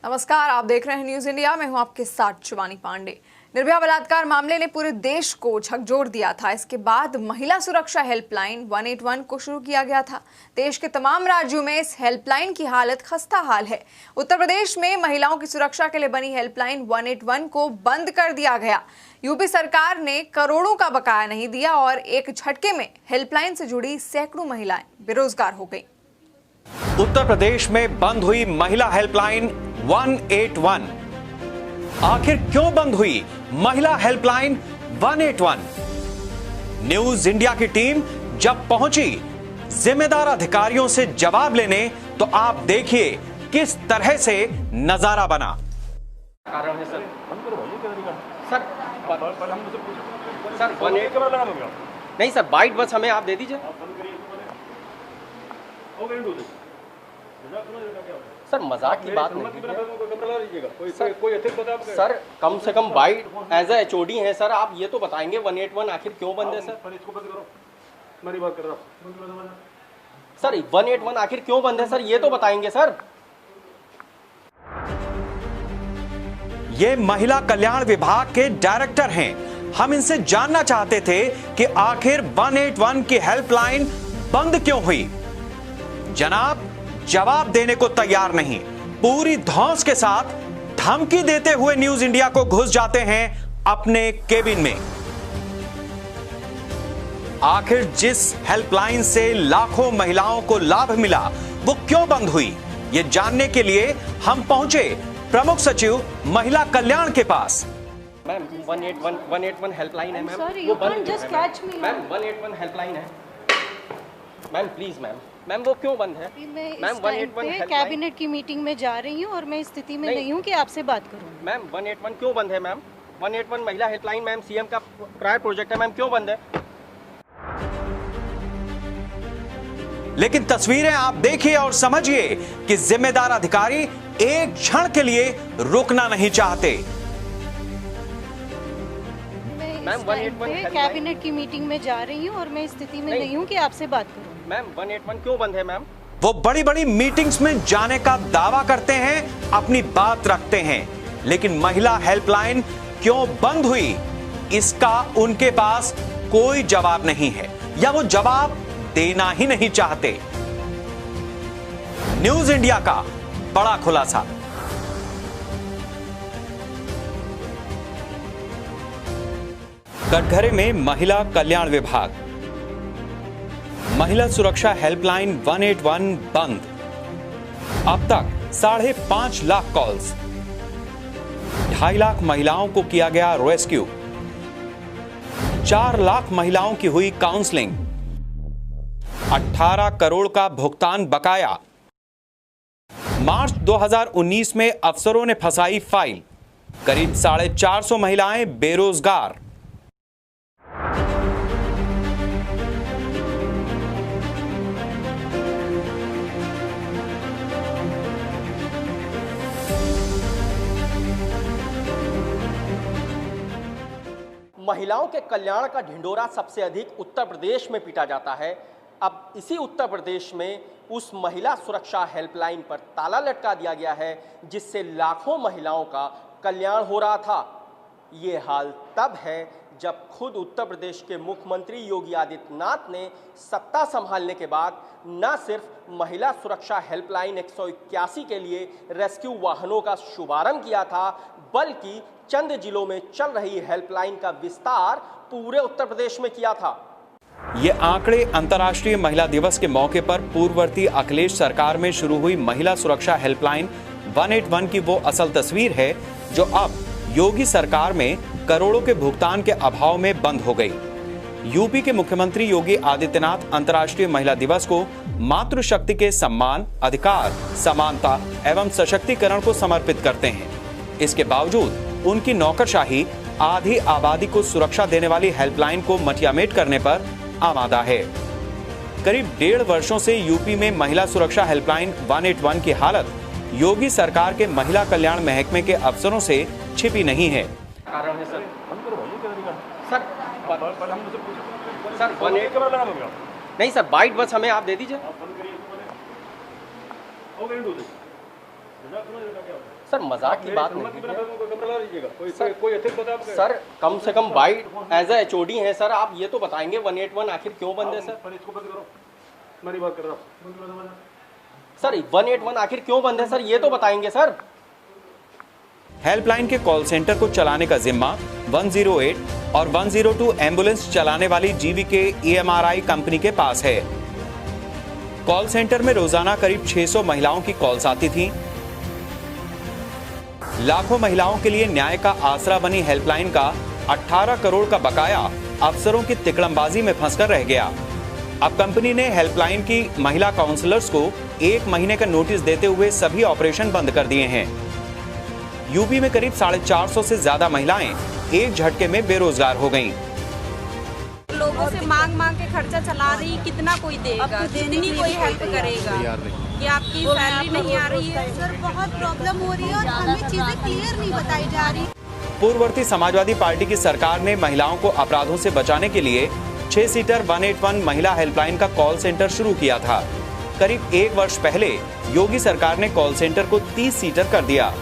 नमस्कार, आप देख रहे हैं न्यूज इंडिया। मैं हूं आपके साथ शिवानी पांडे। निर्भया बलात्कार मामले ने पूरे देश को झकझोर दिया था। इसके बाद महिला सुरक्षा हेल्पलाइन 181 को शुरू किया गया था। देश के तमाम राज्यों में इस हेल्पलाइन की हालत खस्ता हाल है। उत्तर प्रदेश में महिलाओं की सुरक्षा के लिए बनी हेल्पलाइन 181 को बंद कर दिया गया। यूपी सरकार ने करोड़ों का बकाया नहीं दिया और एक झटके में हेल्पलाइन से जुड़ी सैकड़ों महिलाएं बेरोजगार हो गई। उत्तर प्रदेश में बंद हुई महिला हेल्पलाइन 181। आखिर क्यों बंद हुई महिला हेल्पलाइन 181? न्यूज इंडिया की टीम जब पहुंची जिम्मेदार अधिकारियों से जवाब लेने, तो आप देखिए किस तरह से नजारा बना। कारण है सर, नहीं सर, बाइट बस हमें आप दे दीजिए सर, मजाक की बात नहीं सर, कम से कम बाइट एज ए एचओडी है सर, आप ये तो बताएंगे 181 आखिर क्यों बंद है सर? इसको बंद करो, मेरी बात कर रहा हूं सर, 181 आखिर क्यों बंद है सर, ये तो बताएंगे सर। ये महिला कल्याण विभाग के डायरेक्टर हैं। हम इनसे जानना चाहते थे कि आखिर 181 की हेल्पलाइन बंद क्यों हुई। जनाब जवाब देने को तैयार नहीं, पूरी धौंस के साथ धमकी देते हुए न्यूज इंडिया को घुस जाते हैं अपने केबिन में। आखिर जिस हेल्पलाइन से लाखों महिलाओं को लाभ मिला वो क्यों बंद हुई, ये जानने के लिए हम पहुंचे प्रमुख सचिव महिला कल्याण के पास। मैम 181 हेल्पलाइन है मैम, वो बंद है मैम, 181 हेल्पलाइन है मैम, प्लीज मैम वो क्यों बंद है मैम? 181 कैबिनेट की मीटिंग में जा रही हूँ और मैं इस स्थिति में नहीं हूँ कि आपसे बात करूँ। मैम 181 क्यों बंद है मैम? 181 महिला हेल्पलाइन मैम सीएम का प्रायर प्रोजेक्ट है मैम, क्यों बंद है? लेकिन तस्वीरें आप देखिए और समझिए कि जिम्मेदार अधिकारी एक क्षण के लिए रुकना नहीं चाहते। मैम 181 कैबिनेट की मीटिंग में जा रही हूँ और मैं इस स्थिति में नहीं हूँ कि आपसे बात करूँ। मैम 181 क्यों बंद है मैम? वो बड़ी बड़ी मीटिंग्स में जाने का दावा करते हैं, अपनी बात रखते हैं, लेकिन महिला हेल्पलाइन क्यों बंद हुई इसका उनके पास कोई जवाब नहीं है, या वो जवाब देना ही नहीं चाहते। न्यूज इंडिया का बड़ा खुलासा। कटघरे में महिला कल्याण विभाग। महिला सुरक्षा हेल्पलाइन 181 बंद। अब तक 5.5 लाख कॉल्स, 2.5 लाख महिलाओं को किया गया रेस्क्यू, 4 लाख महिलाओं की हुई काउंसलिंग, 18 करोड़ का भुगतान बकाया। मार्च 2019 में अफसरों ने फंसाई फाइल, करीब 450 महिलाएं बेरोजगार। महिलाओं के कल्याण का ढिंढोरा सबसे अधिक उत्तर प्रदेश में पीटा जाता है। अब इसी उत्तर प्रदेश में उस महिला सुरक्षा हेल्पलाइन पर ताला लटका दिया गया है, जिससे लाखों महिलाओं का कल्याण हो रहा था। ये हाल तब है जब खुद उत्तर प्रदेश के मुख्यमंत्री योगी आदित्यनाथ ने सत्ता संभालने के बाद न सिर्फ महिला सुरक्षा हेल्पलाइन 181 के लिए रेस्क्यू वाहनों का शुभारंभ किया था, बल्कि चंद जिलों में चल रही हेल्पलाइन का विस्तार पूरे उत्तर प्रदेश में किया था। ये आंकड़े अंतर्राष्ट्रीय महिला दिवस के मौके पर पूर्ववर्ती अखिलेश सरकार में शुरू हुई महिला सुरक्षा हेल्पलाइन 181 की वो असल तस्वीर है जो अब योगी सरकार में करोड़ों के भुगतान के अभाव में बंद हो गई। यूपी के मुख्यमंत्री योगी आदित्यनाथ अंतर्राष्ट्रीय महिला दिवस को मातृशक्ति के सम्मान, अधिकार, समानता एवं सशक्तिकरण को समर्पित करते हैं। इसके बावजूद उनकी नौकरशाही आधी आबादी को सुरक्षा देने वाली हेल्पलाइन को मटियामेट करने पर आमादा है। करीब 1.5 वर्षों से यूपी में महिला सुरक्षा हेल्पलाइन 181 की हालत योगी सरकार के महिला कल्याण महकमे के अफसरों से छिपी नहीं है। कारण है सर? सर सर नहीं सर, बाइट बस हमें आप दे दीजिए सर, मजाक की बात नहीं है सर, कम से कम बाइट एज ए HOD है सर, आप ये तो बताएंगे 181 आखिर क्यों बंद है सर? सर 181 आखिर क्यों बंद है सर, ये तो बताएंगे सर। हेल्पलाइन के कॉल सेंटर को चलाने का जिम्मा 108 और 102 एम्बुलेंस चलाने वाली GVK EMRI कंपनी के पास है। कॉल सेंटर में रोजाना करीब 600 महिलाओं की कॉल्स आती थीं। लाखों महिलाओं के लिए न्याय का आसरा बनी हेल्पलाइन का 18 करोड़ का बकाया अफसरों की तिकड़मबाजी में फंसकर रह गया। अब कंपनी ने हेल्पलाइन की महिला काउंसलर्स को 1 महीने का नोटिस देते हुए सभी ऑपरेशन बंद कर दिए हैं। यूपी में करीब 450 से ज्यादा महिलाएं एक झटके में बेरोजगार हो गईं। लोगों से मांग के खर्चा चला रही, कितना कोई देगा, कितनी कोई हेल्प करेगा कि आपकी सैलरी नहीं आ रही है। सर बहुत प्रॉब्लम हो रही है और हमें चीजें क्लियर नहीं बताई जा रही। पूर्ववर्ती समाजवादी पार्टी की सरकार ने महिलाओं को अपराधों से बचाने के लिए 6 सीटर 181 महिला हेल्पलाइन का कॉल सेंटर शुरू किया था। करीब 1 वर्ष पहले योगी सरकार ने कॉल सेंटर को 30 सीटर कर दिया।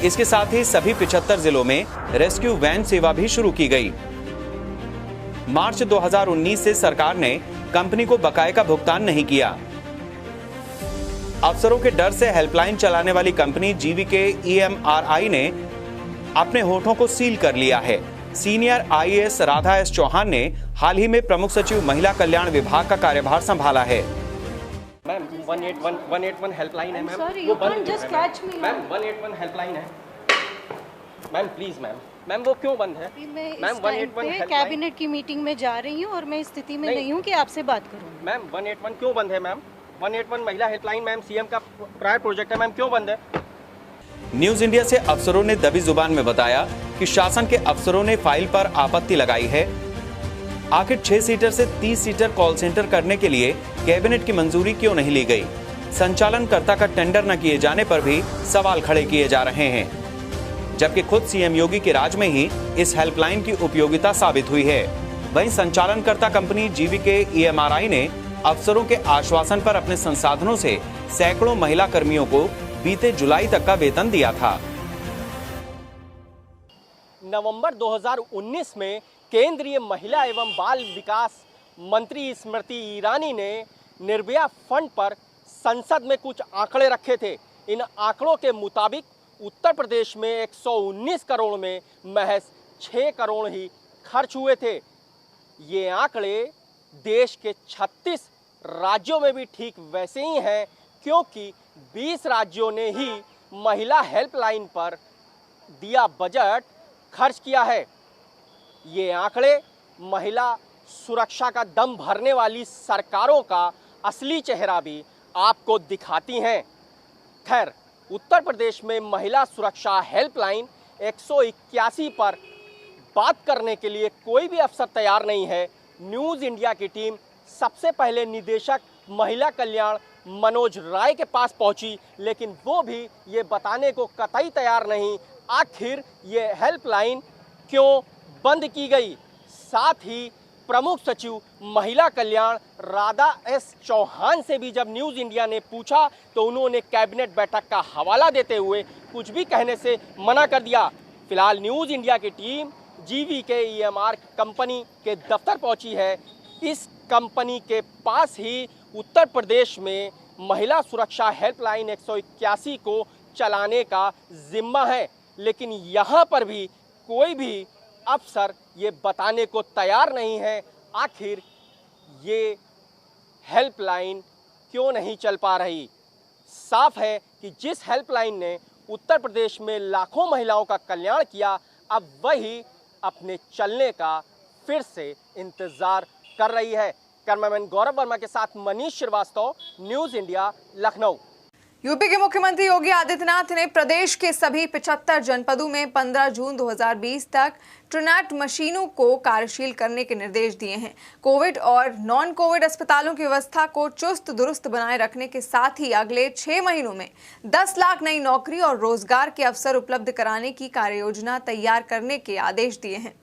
इसके साथ ही सभी 75 जिलों में रेस्क्यू वैन सेवा भी शुरू की गई। मार्च 2019 से सरकार ने कंपनी को बकाये का भुगतान नहीं किया। अफसरों के डर से हेल्पलाइन चलाने वाली कंपनी GVK EMRI ने अपने होठों को सील कर लिया है। Senior IAS Radha S Chauhan ने हाल ही में प्रमुख सचिव महिला कल्याण विभाग का कार्यभार संभाला है। मैम 181 हेल्पलाइन है मैम, Sorry, वो you बंद can't just catch me. Ma'am 181 helpline है मैम, प्लीज मैम वो क्यों बंद है? मैं इस मैम टाइम 181 पे हेल्पलाइन कैबिनेट की मीटिंग में जा रही हूँ और मैं इस स्थिति में नहीं हूँ कि आपसे बात करूँ। मैम 181 क्यों बंद है मैम? 181 महिला हेल्पलाइन मैम CM का प्रायर प्रोजेक्ट है मैम, क्यों बंद है? न्यूज इंडिया से अफसरों ने दबी जुबान में बताया कि शासन के अफसरों ने फाइल पर आपत्ति लगाई है। आखिर 6 सीटर से 30 सीटर कॉल सेंटर करने के लिए कैबिनेट की मंजूरी क्यों नहीं ली गई? संचालनकर्ता का टेंडर न किए जाने पर भी सवाल खड़े किए जा रहे हैं, जबकि खुद CM योगी के राज में ही इस हेल्पलाइन की उपयोगिता साबित हुई है। वहीं संचालनकर्ता कंपनी GVK EMRI ने अफसरों के आश्वासन पर अपने संसाधनों से सैकड़ों महिला कर्मियों को बीते जुलाई तक का वेतन दिया था। नवंबर 2019 में केंद्रीय महिला एवं बाल विकास मंत्री स्मृति ईरानी ने निर्भया फंड पर संसद में कुछ आंकड़े रखे थे। इन आंकड़ों के मुताबिक उत्तर प्रदेश में 119 करोड़ में महज 6 करोड़ ही खर्च हुए थे। ये आंकड़े देश के 36 राज्यों में भी ठीक वैसे ही हैं, क्योंकि 20 राज्यों ने ही महिला हेल्पलाइन पर दिया बजट खर्च किया है। ये आंकड़े महिला सुरक्षा का दम भरने वाली सरकारों का असली चेहरा भी आपको दिखाती हैं। खैर, उत्तर प्रदेश में महिला सुरक्षा हेल्पलाइन 181 पर बात करने के लिए कोई भी अफसर तैयार नहीं है। न्यूज़ इंडिया की टीम सबसे पहले निदेशक महिला कल्याण मनोज राय के पास पहुंची, लेकिन वो भी ये बताने को कतई तैयार नहीं आखिर ये हेल्पलाइन क्यों बंद की गई। साथ ही प्रमुख सचिव महिला कल्याण राधा S चौहान से भी जब न्यूज़ इंडिया ने पूछा तो उन्होंने कैबिनेट बैठक का हवाला देते हुए कुछ भी कहने से मना कर दिया। फिलहाल न्यूज़ इंडिया की टीम GVK EMR कंपनी के दफ्तर पहुंची है। इस कंपनी के पास ही उत्तर प्रदेश में महिला सुरक्षा हेल्पलाइन 181 को चलाने का जिम्मा है, लेकिन यहाँ पर भी कोई भी अफसर ये बताने को तैयार नहीं है आखिर ये हेल्पलाइन क्यों नहीं चल पा रही। साफ है कि जिस हेल्पलाइन ने उत्तर प्रदेश में लाखों महिलाओं का कल्याण किया, अब वही अपने चलने का फिर से इंतजार कर रही है। कैमरामैन गौरव वर्मा के साथ Manish Srivastava, news India, Lucknow. UP के मुख्यमंत्री योगी आदित्यनाथ ने प्रदेश के सभी 75 जनपदों में 15 जून 2020 तक ट्रूनेट मशीनों को कार्यशील करने के निर्देश दिए हैं। कोविड और नॉन कोविड अस्पतालों की व्यवस्था को चुस्त दुरुस्त बनाए रखने के साथ ही अगले 6 महीनों में 10 लाख नई नौकरी और रोजगार के अवसर उपलब्ध कराने की कार्ययोजना तैयार करने के आदेश दिए हैं।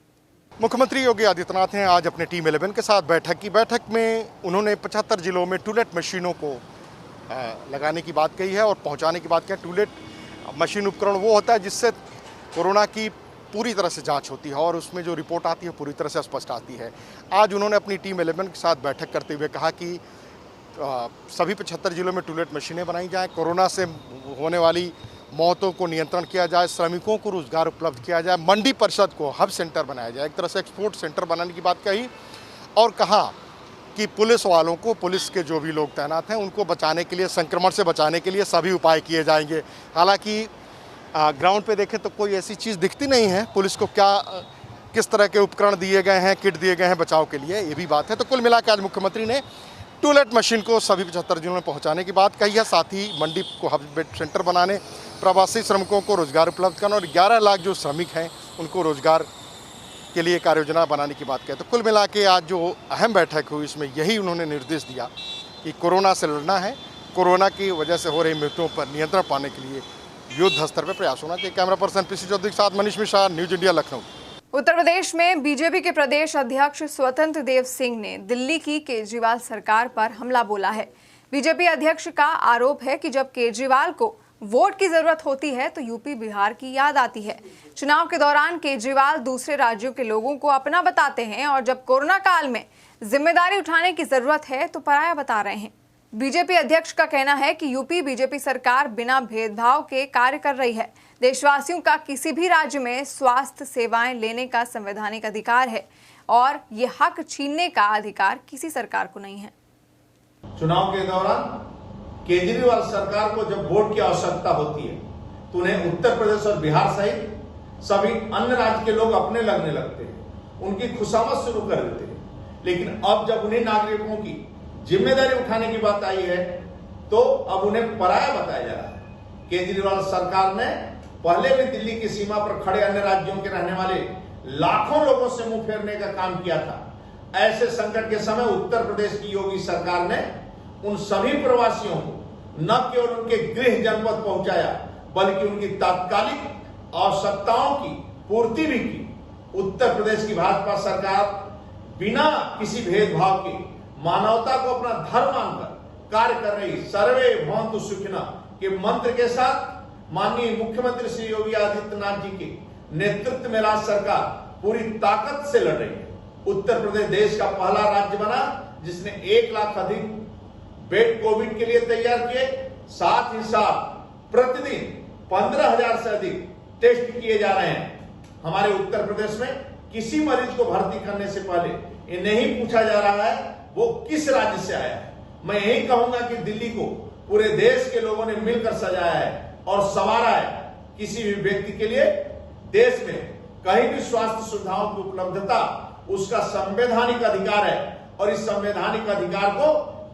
मुख्यमंत्री योगी आदित्यनाथ ने आज अपने टीम 11 के साथ बैठक में उन्होंने 75 जिलों में ट्रूनेट मशीनों को लगाने की बात कही है और पहुंचाने की बात कही। ट्रूनेट मशीन उपकरण वो होता है जिससे कोरोना की पूरी तरह से जांच होती है और उसमें जो रिपोर्ट आती है पूरी तरह से स्पष्ट आती है। आज उन्होंने अपनी टीम 11 के साथ बैठक करते हुए कहा कि सभी 75 जिलों में ट्रूनेट मशीनें बनाई जाएँ, कोरोना से होने वाली मौतों को नियंत्रण किया जाए, श्रमिकों को रोजगार उपलब्ध किया जाए, मंडी परिषद को हब सेंटर बनाया जाए, एक तरह से एक्सपोर्ट सेंटर बनाने की बात कही और कहा कि पुलिस वालों को, पुलिस के जो भी लोग तैनात हैं उनको बचाने के लिए, संक्रमण से बचाने के लिए सभी उपाय किए जाएंगे। हालांकि ग्राउंड पे देखें तो कोई ऐसी चीज़ दिखती नहीं है, पुलिस को किस तरह के उपकरण दिए गए हैं, किट दिए गए हैं बचाव के लिए, ये भी बात है। तो कुल मिलाकर आज मुख्यमंत्री ने ट्रूनेट मशीन को सभी 75 जिलों में पहुँचाने की बात कही है, साथ ही मंडी को हब सेंटर बनाने, प्रवासी श्रमिकों को रोजगार उपलब्ध करना और 11 लाख जो श्रमिक हैं उनको रोजगार के लिए कार्ययोजना बनाने की बात कही। तो कुल मिला के आज जो अहम बैठक हुई इसमें यही उन्होंने निर्देश दिया कि कोरोना से लड़ना है, कोरोना की वजह से हो रही मृत्युओं पर नियंत्रण पाने के लिए युद्ध स्तर पर प्रयास होना चाहिए। कैमरा पर्सन पीसी चौधरी के साथ मनीष मिश्रा, न्यूज इंडिया, लखनऊ। उत्तर प्रदेश में बीजेपी के प्रदेश अध्यक्ष स्वतंत्र देव सिंह ने दिल्ली की केजरीवाल सरकार पर हमला बोला है। बीजेपी अध्यक्ष का आरोप है कि जब केजरीवाल को वोट की जरूरत होती है तो यूपी बिहार की याद आती है। चुनाव के दौरान केजरीवाल दूसरे राज्यों के लोगों को अपना बताते हैं और जब कोरोना काल में जिम्मेदारी उठाने की जरूरत है तो पराया बता रहे हैं। बीजेपी अध्यक्ष का कहना है कि यूपी बीजेपी सरकार बिना भेदभाव के कार्य कर रही है। देशवासियों का किसी भी राज्य में स्वास्थ्य सेवाएं लेने का संवैधानिक अधिकार है और ये हक छीनने का अधिकार किसी सरकार को नहीं है। चुनाव के दौरान केजरीवाल सरकार को जब वोट की आवश्यकता होती है तो उन्हें उत्तर प्रदेश और बिहार सहित सभी अन्य राज्य के लोग अपने लगने लगते हैं, उनकी खुशामद शुरू कर देते हैं। लेकिन अब जब उन्हें नागरिकों की जिम्मेदारी उठाने की बात आई है तो अब उन्हें पराया बताया जा रहा है। केजरीवाल सरकार ने पहले भी दिल्ली की सीमा पर खड़े अन्य राज्यों के रहने वाले लाखों लोगों से मुंह फेरने का काम किया था। ऐसे संकट के समय उत्तर प्रदेश की योगी सरकार ने उन सभी प्रवासियों को न केवल उनके गृह जनपद पहुंचाया बल्कि उनकी तात्कालिक आवश्यकताओं की पूर्ति भी की। उत्तर प्रदेश की भाजपा सरकार बिना किसी भेदभाव के मानवता को अपना धर्म मानकर कार्य कर रही सर्वे भवन्तु सुखिनः के मंत्र के साथ माननीय मुख्यमंत्री श्री योगी आदित्यनाथ जी के नेतृत्व में राज्य सरकार पूरी ताकत से लड़ रही है। उत्तर प्रदेश देश का पहला राज्य बना जिसने 1 लाख अधिक बेड कोविड के लिए तैयार किए, साथ ही साथ प्रतिदिन 15,000 से अधिक टेस्ट किए जा रहे हैं। हमारे उत्तर प्रदेश में किसी मरीज को भर्ती करने से पहले ये नहीं पूछा जा रहा है वो किस राज्य से आया है। मैं यही कहूंगा कि दिल्ली को पूरे देश के लोगों ने मिलकर सजाया है और संवारा है। किसी भी व्यक्ति के लिए देश में कहीं भी स्वास्थ्य सुविधाओं की उपलब्धता उसका संवैधानिक अधिकार है और इस संवैधानिक अधिकार को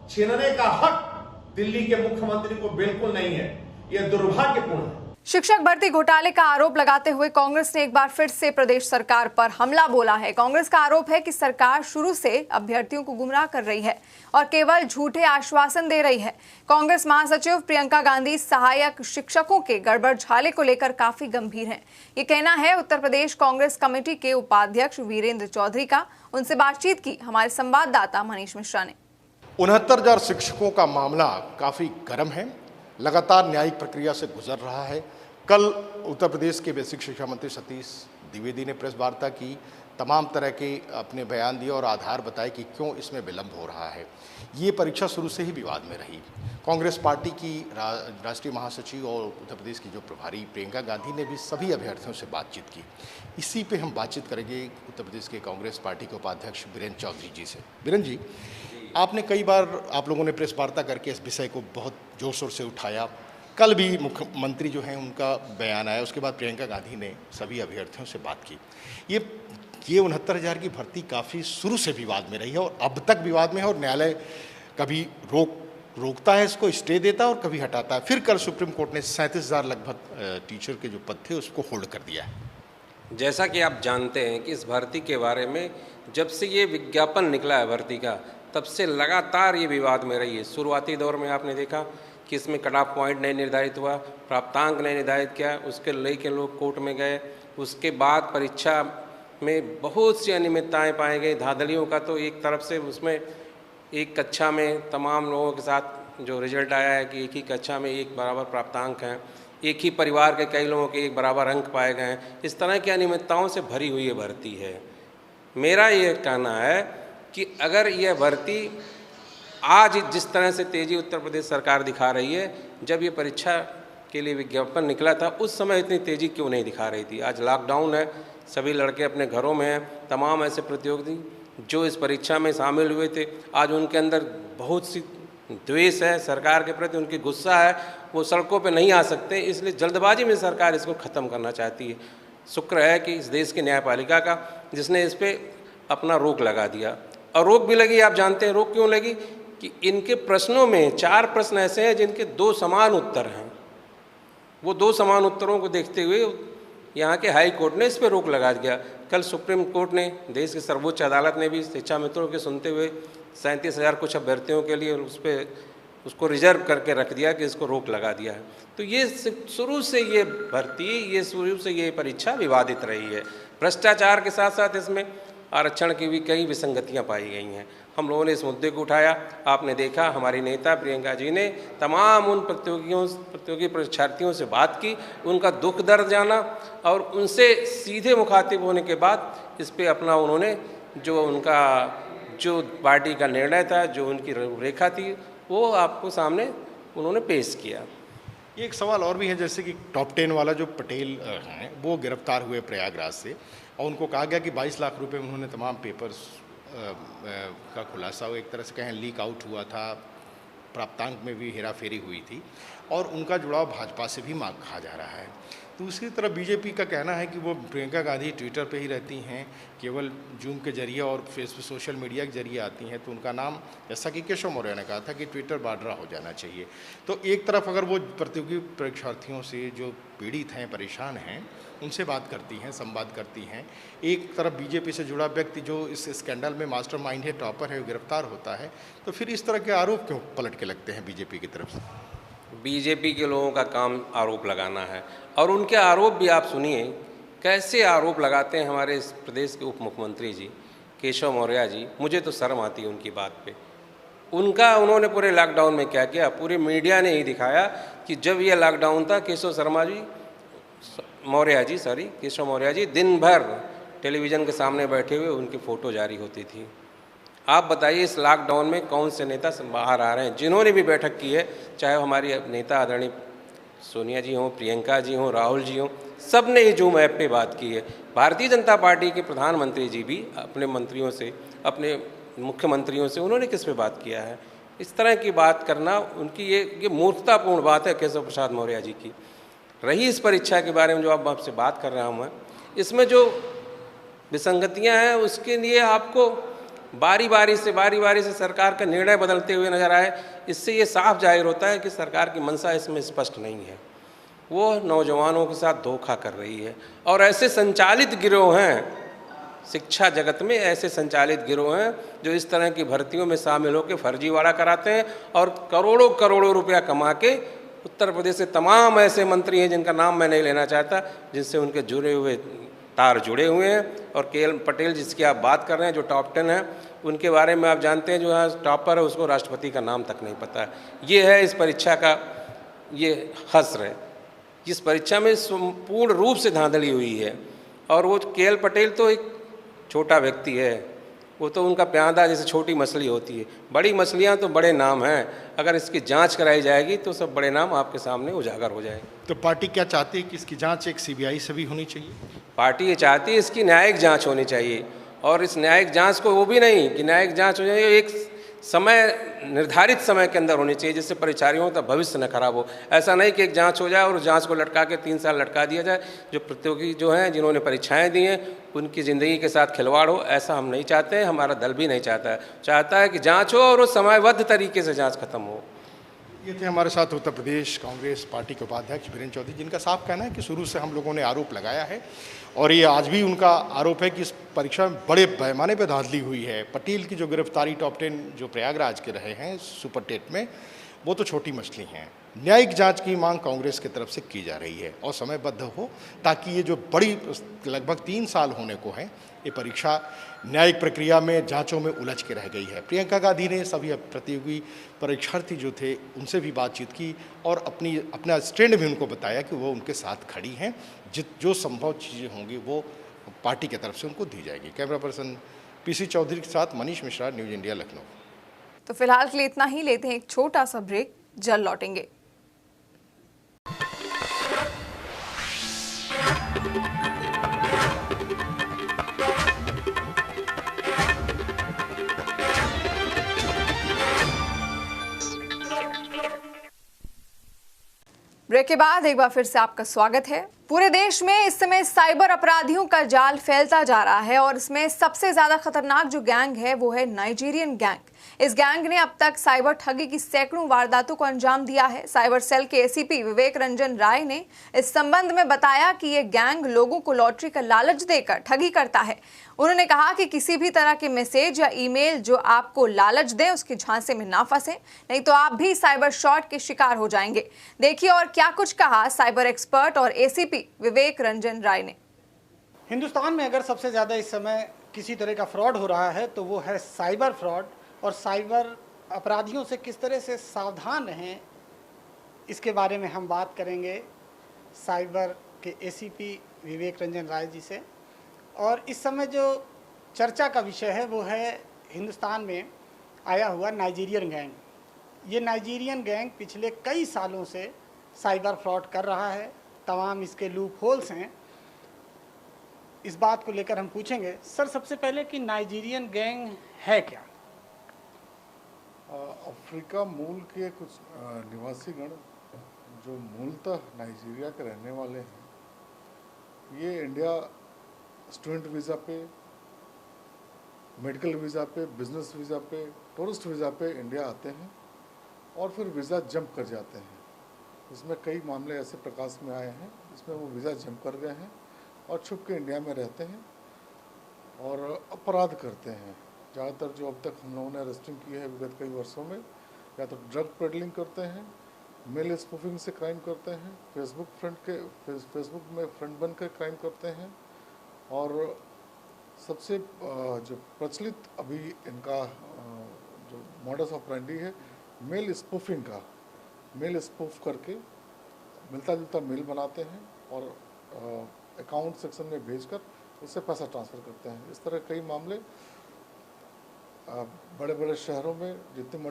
छीनने का हक दिल्ली के मुख्यमंत्री को बिल्कुल नहीं है। यह दुर्भाग्यपूर्ण है। शिक्षक भर्ती घोटाले का आरोप लगाते हुए कांग्रेस ने एक बार फिर से प्रदेश सरकार पर हमला बोला है। कांग्रेस का आरोप है कि सरकार शुरू से अभ्यर्थियों को गुमराह कर रही है और केवल झूठे आश्वासन दे रही है। कांग्रेस महासचिव प्रियंका गांधी सहायक शिक्षकों के गड़बड़झाले को लेकर काफी गंभीर हैं। ये कहना है उत्तर प्रदेश कांग्रेस कमेटी के उपाध्यक्ष वीरेंद्र चौधरी का। उनसे बातचीत की हमारे संवाददाता मनीष मिश्रा ने। 69,000 शिक्षकों का मामला काफ़ी गर्म है, लगातार न्यायिक प्रक्रिया से गुजर रहा है। कल उत्तर प्रदेश के बेसिक शिक्षा मंत्री सतीश द्विवेदी ने प्रेस वार्ता की, तमाम तरह के अपने बयान दिए और आधार बताए कि क्यों इसमें विलंब हो रहा है। ये परीक्षा शुरू से ही विवाद में रही। कांग्रेस पार्टी की राष्ट्रीय महासचिव और उत्तर प्रदेश की जो प्रभारी प्रियंका गांधी ने भी सभी अभ्यर्थियों से बातचीत की। इसी पे हम बातचीत करेंगे उत्तर प्रदेश के कांग्रेस पार्टी के उपाध्यक्ष वीरेंद्र चौधरी जी से। वीरेंद्र जी, आपने कई बार आप लोगों ने प्रेस वार्ता करके इस विषय को बहुत जोर शोर से उठाया। कल भी मुख्यमंत्री जो हैं उनका बयान आया, उसके बाद प्रियंका गांधी ने सभी अभ्यर्थियों से बात की। ये 69,000 की भर्ती काफ़ी शुरू से विवाद में रही है और अब तक विवाद में है और न्यायालय कभी रोक रोकता है इसको, स्टे देता है और कभी हटाता है। फिर कल सुप्रीम कोर्ट ने 37,000 लगभग टीचर के जो पद थे उसको होल्ड कर दिया है। जैसा कि आप जानते हैं कि इस भर्ती के बारे में जब से ये विज्ञापन निकला है भर्ती का, तब से लगातार ये विवाद में रही है। शुरुआती दौर में आपने देखा कि इसमें कट ऑफ पॉइंट नहीं निर्धारित हुआ, प्राप्तांक नहीं निर्धारित किया, उसके लेके लोग कोर्ट में गए। उसके बाद परीक्षा में बहुत सी अनियमितताएँ पाई गई। धांधलियों का तो एक तरफ से उसमें एक कक्षा में तमाम लोगों के साथ जो रिजल्ट आया है कि एक ही कक्षा में एक बराबर प्राप्तांक हैं, एक ही परिवार के कई लोगों के एक बराबर अंक पाए गए हैं। इस तरह की अनियमितताओं से भरी हुई ये भर्ती है। मेरा ये कहना है कि अगर यह भर्ती आज जिस तरह से तेज़ी उत्तर प्रदेश सरकार दिखा रही है, जब ये परीक्षा के लिए विज्ञापन निकला था उस समय इतनी तेज़ी क्यों नहीं दिखा रही थी। आज लॉकडाउन है, सभी लड़के अपने घरों में हैं, तमाम ऐसे प्रतियोगी जो इस परीक्षा में शामिल हुए थे, आज उनके अंदर बहुत सी द्वेष है सरकार के प्रति, उनकी गुस्सा है, वो सड़कों पे नहीं आ सकते। इसलिए जल्दबाजी में सरकार इसको ख़त्म करना चाहती है। शुक्र है कि इस देश की न्यायपालिका का जिसने इस पर अपना रोक लगा दिया। और रोक भी लगी, आप जानते हैं रोक क्यों लगी कि इनके प्रश्नों में 4 प्रश्न ऐसे हैं जिनके 2 समान उत्तर हैं। वो 2 समान उत्तरों को देखते हुए यहाँ के हाई कोर्ट ने इस पर रोक लगा दिया। कल सुप्रीम कोर्ट ने, देश की सर्वोच्च अदालत ने भी शिक्षा मित्रों के सुनते हुए 37,000 कुछ अभ्यर्थियों के लिए उसको रिजर्व करके रख दिया कि इसको रोक लगा दिया है। तो ये शुरू से ये भर्ती, ये शुरू से ये परीक्षा विवादित रही है। भ्रष्टाचार के साथ साथ इसमें आरक्षण की भी कई विसंगतियां पाई गई हैं। हम लोगों ने इस मुद्दे को उठाया। आपने देखा हमारी नेता प्रियंका जी ने तमाम उन प्रतियोगी परीक्षार्थियों से बात की, उनका दुख दर्द जाना और उनसे सीधे मुखातिब होने के बाद इस पर अपना उन्होंने जो पार्टी का निर्णय था, जो उनकी रूपरेखा थी, वो आपको सामने उन्होंने पेश किया। एक सवाल और भी है, जैसे कि टॉप 10 वाला जो पटेल हैं वो गिरफ्तार हुए प्रयागराज से और उनको कहा गया कि 22 लाख रुपए में उन्होंने तमाम पेपर्स का खुलासा, वो एक तरह से कहें लीक आउट हुआ था, प्राप्तांक में भी हेराफेरी हुई थी और उनका जुड़ाव भाजपा से भी कहा जा रहा है। दूसरी तरफ बीजेपी का कहना है कि वो प्रियंका गांधी ट्विटर पे ही रहती हैं, केवल जूम के जरिए और फेसबुक सोशल मीडिया के जरिए आती हैं, तो उनका नाम, जैसा कि केशव मौर्य ने कहा था कि ट्विटर बाड्रा हो जाना चाहिए। तो एक तरफ अगर वो प्रतियोगी परीक्षार्थियों से जो पीड़ित हैं, परेशान हैं, उनसे बात करती हैं, संवाद करती हैं, एक तरफ बीजेपी से जुड़ा व्यक्ति जो इस स्कैंडल में मास्टरमाइंड है, टॉपर है, वो गिरफ्तार होता है, तो फिर इस तरह के आरोप क्यों पलट के लगते हैं बीजेपी की तरफ से? बीजेपी के लोगों का काम आरोप लगाना है और उनके आरोप भी आप सुनिए कैसे आरोप लगाते हैं हमारे इस प्रदेश के उप मुख्यमंत्री जी केशव मौर्य जी। मुझे तो शर्म आती है उनकी बात पे। उन्होंने पूरे लॉकडाउन में क्या किया, पूरे मीडिया ने ही दिखाया कि जब ये लॉकडाउन था केशव मौर्य जी दिन भर टेलीविज़न के सामने बैठे हुए उनकी फ़ोटो जारी होती थी। आप बताइए इस लॉकडाउन में कौन से नेता बाहर आ रहे हैं, जिन्होंने भी बैठक की है, चाहे हमारी नेता आदरणीय सोनिया जी हों, प्रियंका जी हों, राहुल जी हों, सब ने ही जूम ऐप पे बात की है। भारतीय जनता पार्टी के प्रधानमंत्री जी भी अपने मंत्रियों से, अपने मुख्यमंत्रियों से उन्होंने किस पे बात किया है? इस तरह की बात करना उनकी ये मूर्खतापूर्ण बात है केशव प्रसाद मौर्य जी की। रही इस परीक्षा के बारे में जो अब आपसे बात कर रहा हूँ मैं, इसमें जो विसंगतियाँ हैं उसके लिए आपको बारी बारी से सरकार का निर्णय बदलते हुए नजर आए। इससे ये साफ जाहिर होता है कि सरकार की मंशा इसमें स्पष्ट नहीं है। वो नौजवानों के साथ धोखा कर रही है और ऐसे संचालित गिरोह हैं शिक्षा जगत में, ऐसे संचालित गिरोह हैं जो इस तरह की भर्तियों में शामिल होकर फर्जीवाड़ा कराते हैं और करोड़ों रुपया कमा के उत्तर प्रदेश से तमाम ऐसे मंत्री हैं जिनका नाम मैं नहीं लेना चाहता, जिनसे उनके जुड़े हुए तार जुड़े हुए हैं। और के.एल. पटेल जिसकी आप बात कर रहे हैं, जो टॉप 10 हैं, उनके बारे में आप जानते हैं, जो यहाँ टॉपर है उसको राष्ट्रपति का नाम तक नहीं पता है। ये है इस परीक्षा का ये हस्र है। इस परीक्षा में पूर्ण रूप से धांधली हुई है और वो के.एल. पटेल तो एक छोटा व्यक्ति है, वो तो उनका प्यादा जैसे छोटी मछली होती है। बड़ी मछलियाँ तो बड़े नाम हैं, अगर इसकी जांच कराई जाएगी तो सब बड़े नाम आपके सामने उजागर हो जाएंगे। तो पार्टी क्या चाहती है कि इसकी जांच एक सीबीआई से भी होनी चाहिए? पार्टी ये चाहती है इसकी न्यायिक जांच होनी चाहिए और इस न्यायिक जांच को वो भी नहीं कि न्यायिक जांच हो जाए, एक समय निर्धारित समय के अंदर होनी चाहिए जिससे परिचारियों का भविष्य न खराब हो। ऐसा नहीं कि एक जांच हो जाए और जांच को लटका के 3 साल लटका दिया जाए। जो प्रतियोगी जो हैं, जिन्होंने परीक्षाएं दी हैं, उनकी ज़िंदगी के साथ खिलवाड़ हो, ऐसा हम नहीं चाहते हैं, हमारा दल भी नहीं चाहता है। चाहता है कि जांच हो और वो समयबद्ध तरीके से जांच खत्म हो। ये थे हमारे साथ उत्तर प्रदेश कांग्रेस पार्टी के उपाध्यक्ष बीरेन्द्र चौधरी, जिनका साफ कहना है कि शुरू से हम लोगों ने आरोप लगाया है और ये आज भी उनका आरोप है कि इस परीक्षा में बड़े पैमाने पर धांधली हुई है। पटेल की जो गिरफ्तारी टॉप 10 जो प्रयागराज के रहे हैं सुपर टेट में, वो तो छोटी मछली हैं। न्यायिक जांच की मांग कांग्रेस की तरफ से की जा रही है और समयबद्ध हो, ताकि ये जो बड़ी लगभग 3 साल होने को है ये परीक्षा न्यायिक प्रक्रिया में जांचों में उलझ के रह गई है। प्रियंका गांधी ने सभी प्रतियोगी परीक्षार्थी जो थे उनसे भी बातचीत की और अपना स्टैंड भी उनको बताया कि वो उनके साथ खड़ी हैं। जो संभव चीज़ें होंगी वो पार्टी की तरफ से उनको दी जाएगी। कैमरा पर्सन पीसी चौधरी के साथ मनीष मिश्रा, न्यूज़ इंडिया, लखनऊ। तो फिलहाल के लिए इतना ही, लेते हैं एक छोटा सा ब्रेक, जल्द लौटेंगे। ब्रेक के बाद एक बार फिर से आपका स्वागत है। पूरे देश में इस समय साइबर अपराधियों का जाल फैलता जा रहा है और इसमें सबसे ज्यादा खतरनाक जो गैंग है वो है नाइजीरियन गैंग। इस गैंग ने अब तक साइबर ठगी की सैकड़ों वारदातों को अंजाम दिया है। साइबर सेल के एसीपी विवेक रंजन राय ने इस संबंध में बताया कि ये गैंग लोगों को लॉटरी का लालच देकर ठगी करता है। उन्होंने कहा कि किसी भी तरह के मैसेज या ईमेल जो आपको लालच दे उसके झांसे में ना फंसे, नहीं तो आप भी साइबर शॉट के शिकार हो जाएंगे। देखिए और क्या कुछ कहा साइबर एक्सपर्ट और एसीपी विवेक रंजन राय ने। हिंदुस्तान में अगर सबसे ज़्यादा इस समय किसी तरह का फ्रॉड हो रहा है तो वो है साइबर फ्रॉड, और साइबर अपराधियों से किस तरह से सावधान रहें इसके बारे में हम बात करेंगे साइबर के एसीपी विवेक रंजन राय जी से। और इस समय जो चर्चा का विषय है वो है हिंदुस्तान में आया हुआ नाइजीरियन गैंग। ये नाइजीरियन गैंग पिछले कई सालों से साइबर फ्रॉड कर रहा है, तमाम इसके लूप होल्स हैं। इस बात को लेकर हम पूछेंगे सर सबसे पहले कि नाइजीरियन गैंग है क्या? अफ्रीका मूल के कुछ निवासीगण जो मूलतः नाइजीरिया के रहने वाले हैं, ये इंडिया स्टूडेंट वीज़ा पे, मेडिकल वीज़ा पे, बिजनेस वीज़ा पे, टूरिस्ट वीज़ा पे इंडिया आते हैं और फिर वीज़ा जंप कर जाते हैं। इसमें कई मामले ऐसे प्रकाश में आए हैं जिसमें वो वीज़ा जंप कर गए हैं और छुप के इंडिया में रहते हैं और अपराध करते हैं। ज़्यादातर जो अब तक हम लोगों ने अरेस्टिंग की है विगत कई वर्षों में, या तो ड्रग पेडलिंग करते हैं, मेल स्पूफिंग से क्राइम करते हैं, फेसबुक में फ्रेंड बनकर क्राइम करते हैं, और सबसे जो प्रचलित अभी इनका जो मॉडस ऑपरेंडी है मेल स्पूफिंग का, मेल स्पूफ करके मिलता जुलता मेल बनाते हैं और अकाउंट सेक्शन में भेजकर उससे पैसा ट्रांसफ़र करते हैं। इस तरह कई मामले बड़े बड़े शहरों में जितनी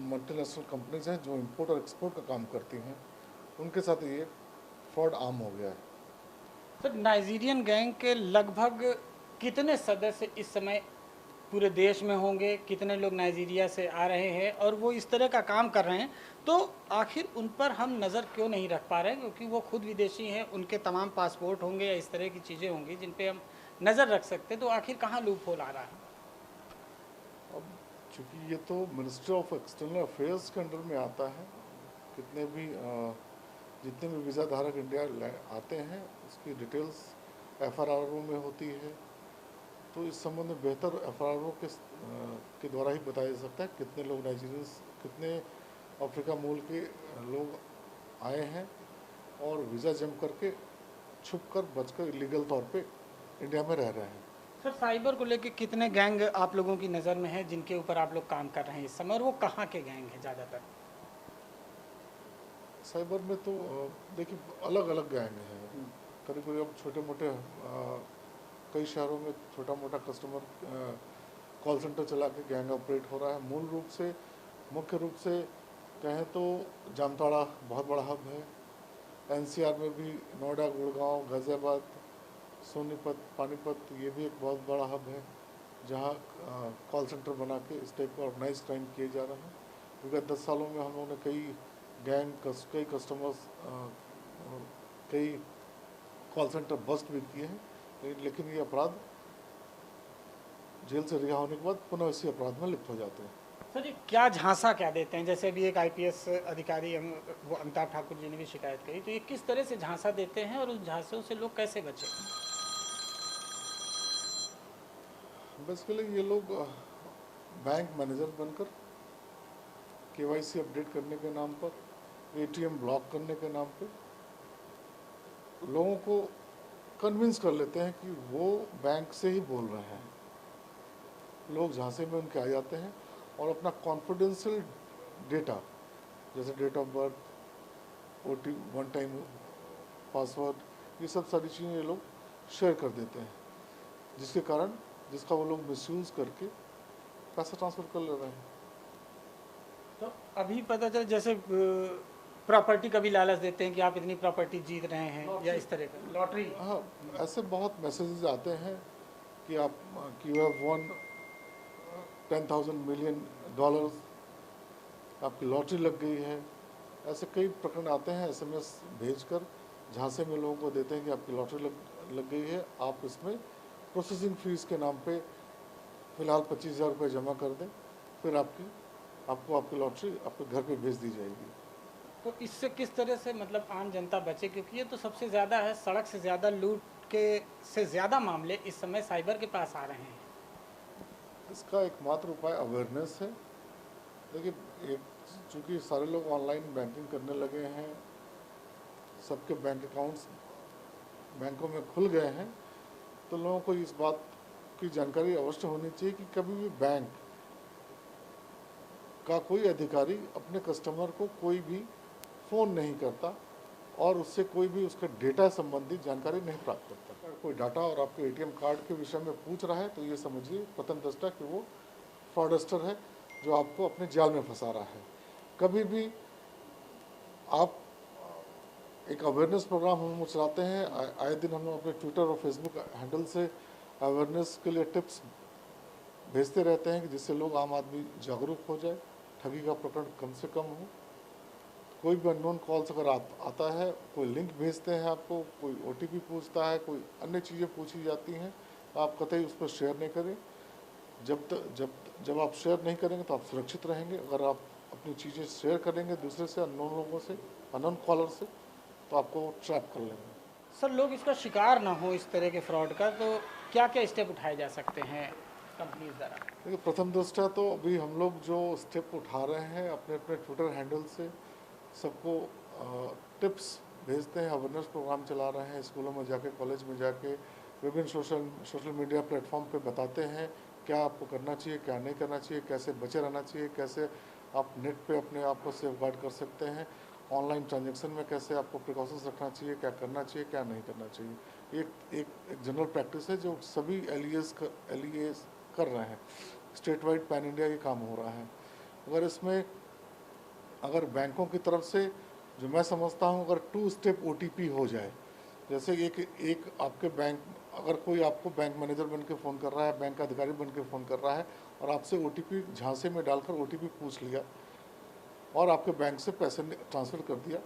मल्टीनेशनल कंपनीज हैं जो इंपोर्ट और एक्सपोर्ट का काम करती हैं उनके साथ ये फ्रॉड आम हो गया है। सर नाइजीरियन गैंग के लगभग कितने सदस्य इस समय पूरे देश में होंगे? कितने लोग नाइजीरिया से आ रहे हैं और वो इस तरह का काम कर रहे हैं, तो आखिर उन पर हम नज़र क्यों नहीं रख पा रहे हैं? क्योंकि वो खुद विदेशी हैं, उनके तमाम पासपोर्ट होंगे या इस तरह की चीज़ें होंगी जिन पे हम नज़र रख सकते, तो आखिर कहाँ लूप होल आ रहा है? अब चूँकि ये तो मिनिस्ट्री ऑफ एक्सटर्नल अफेयर्स के अंडर में आता है, जितने भी वीज़ा धारक इंडिया आते हैं उसकी डिटेल्स FRRO में होती है। तो इस संबंध में बेहतर FRRO के द्वारा ही बताया जा सकता है कितने लोग नाइजीरियंस, कितने अफ्रीका मूल के लोग आए हैं और वीज़ा जंप करके छुपकर बचकर इलीगल तौर पे इंडिया में रह रहे हैं। सर साइबर को लेके कितने गैंग आप लोगों की नज़र में है जिनके ऊपर आप लोग काम कर रहे हैं इस समय, और वो कहाँ के गैंग हैं ज़्यादातर? साइबर में तो देखिए अलग अलग गैंग हैं, करीब करीब छोटे मोटे कई शहरों में छोटा मोटा कस्टमर कॉल सेंटर चला के गैंग ऑपरेट हो रहा है। मुख्य रूप से कहें तो जामताड़ा बहुत बड़ा हब है, NCR में भी नोएडा, गुड़गांव, गाज़ियाबाद, सोनीपत, पानीपत, ये भी एक बहुत बड़ा हब है जहां कॉल सेंटर बना के इस टाइप का ऑर्गेनाइज क्राइम किए जा रहे हैं। विगत 10 सालों में हम लोगों ने कई कस्टमर्स, कई कॉल सेंटर बस्ट भी किए हैं, लेकिन ये अपराध जेल से रिहा होने के बाद पुनः इसी अपराध में लिप्त हो जाते हैं। सर जी क्या झांसा क्या देते हैं, जैसे अभी एक आईपीएस अधिकारी वो अमिताभ ठाकुर जी ने भी शिकायत करी, तो ये किस तरह से झांसा देते हैं और उस झांसों से लोग कैसे बचे? बेसिकली ये लोग बैंक मैनेजर बनकर केवाईसी अपडेट करने के नाम पर, एटीएम ब्लॉक करने के नाम पे लोगों को कन्विंस कर लेते हैं कि वो बैंक से ही बोल रहे हैं। लोग झांसे में उनके आ जाते हैं और अपना कॉन्फिडेंशियल डेटा जैसे date of birth, OTP, one time password, ये सब सारी चीज़ें ये लोग शेयर कर देते हैं, जिसका वो लोग मिसयूज़ करके पैसा ट्रांसफ़र कर ले रहे हैं। तो अभी पता चल जैसे प्रॉपर्टी का भी लालच देते हैं कि आप इतनी प्रॉपर्टी जीत रहे हैं या इस तरह का लॉटरी। हाँ, ऐसे बहुत मैसेजेस आते हैं कि आप यू हैव वॉन $10,000 मिलियन, आपकी लॉटरी लग गई है। ऐसे कई प्रकरण आते हैं SMS भेजकर झांसे में लोगों को देते हैं कि आपकी लॉटरी लग गई है, आप इसमें प्रोसेसिंग फीस के नाम पे फ़िलहाल 25,000 रुपये जमा कर दें, फिर आपको आपकी लॉटरी आपके घर पे भेज दी जाएगी। तो इससे किस तरह से मतलब आम जनता बचे, क्योंकि ये तो सबसे ज़्यादा है, सड़क से ज़्यादा लूट के से ज़्यादा मामले इस समय साइबर के पास आ रहे हैं। इसका एकमात्र उपाय अवेयरनेस है। देखिए, चूँकि सारे लोग ऑनलाइन बैंकिंग करने लगे हैं, सबके बैंक अकाउंट्स बैंकों में खुल गए हैं, तो लोगों को इस बात की जानकारी अवश्य होनी चाहिए कि कभी भी बैंक का कोई अधिकारी अपने कस्टमर को कोई भी फ़ोन नहीं करता और उससे कोई भी उसके डेटा संबंधी जानकारी नहीं प्राप्त करता। अगर कोई डाटा और आपके ATM कार्ड के विषय में पूछ रहा है तो ये समझिए प्रथम दृष्टया कि वो फ्रॉडस्टर है जो आपको अपने जाल में फंसा रहा है। कभी भी आप एक अवेयरनेस प्रोग्राम हम चलाते हैं, आए दिन हम अपने ट्विटर और फेसबुक हैंडल से अवेयरनेस के लिए टिप्स भेजते रहते हैं कि जिससे लोग आम आदमी जागरूक हो जाए, ठगी का प्रकरण कम से कम हो। कोई भी अननोन कॉल्स अगर आता है, कोई लिंक भेजते हैं आपको, कोई OTP पूछता है, कोई अन्य चीज़ें पूछी जाती हैं, तो आप कतई उस पर शेयर नहीं करें। जब आप शेयर नहीं करेंगे तो आप सुरक्षित रहेंगे। अगर आप अपनी चीज़ें शेयर करेंगे दूसरे से, अननोन लोगों से, अननोन कॉलर से, तो आपको ट्रैप कर लेंगे। सर, लोग इसका शिकार ना हो इस तरह के फ्रॉड का, तो क्या क्या स्टेप उठाए जा सकते हैं कंपनीज द्वारा? देखिए, प्रथम दृष्टया तो अभी हम लोग जो स्टेप उठा रहे हैं अपने ट्विटर हैंडल से सबको टिप्स भेजते हैं, अवेयरनेस प्रोग्राम चला रहे हैं, स्कूलों में जाके, कॉलेज में जाके, विभिन्न सोशल मीडिया प्लेटफॉर्म पे बताते हैं क्या आपको करना चाहिए, क्या नहीं करना चाहिए, कैसे बचे रहना चाहिए, कैसे आप नेट पे अपने आप को सेफ गार्ड कर सकते हैं, ऑनलाइन ट्रांजैक्शन में कैसे आपको प्रिकॉशंस रखना चाहिए, क्या करना चाहिए, क्या नहीं करना चाहिए। एक जनरल प्रैक्टिस है जो सभी LEAs कर रहे हैं। स्टेट वाइड पैन इंडिया ये काम हो रहा है। अगर बैंकों की तरफ से, जो मैं समझता हूँ, अगर 2 स्टेप OTP हो जाए, जैसे एक आपके बैंक, अगर कोई आपको बैंक मैनेजर बन के फ़ोन कर रहा है, बैंक का अधिकारी बन के फ़ोन कर रहा है और आपसे OTP झांसे में डालकर OTP पूछ लिया और आपके बैंक से पैसे ट्रांसफ़र कर दिया,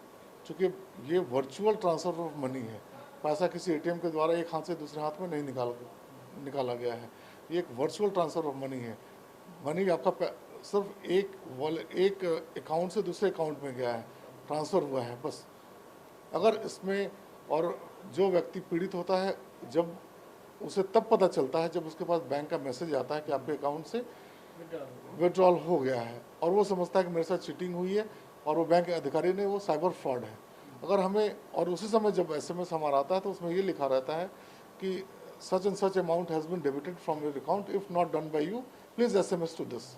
चूँकि ये वर्चुअल ट्रांसफ़र ऑफ मनी है, पैसा किसी ATM के द्वारा एक हाथ से दूसरे हाथ में नहीं निकाला गया है, ये एक वर्चुअल ट्रांसफ़र ऑफ मनी है। मनी आपका सिर्फ एक अकाउंट से दूसरे अकाउंट में गया है, ट्रांसफ़र हुआ है बस। अगर इसमें, और जो व्यक्ति पीड़ित होता है, जब उसे तब पता चलता है जब उसके पास बैंक का मैसेज आता है कि आपके अकाउंट से विड्रॉल हो गया है, और वो समझता है कि मेरे साथ चीटिंग हुई है और वो बैंक अधिकारी ने, वो साइबर फ्रॉड है। अगर हमें, और उसी समय जब SMS हमारा आता है तो उसमें ये लिखा रहता है कि such and such amount has been debited from your account, if not done by you please SMS to this.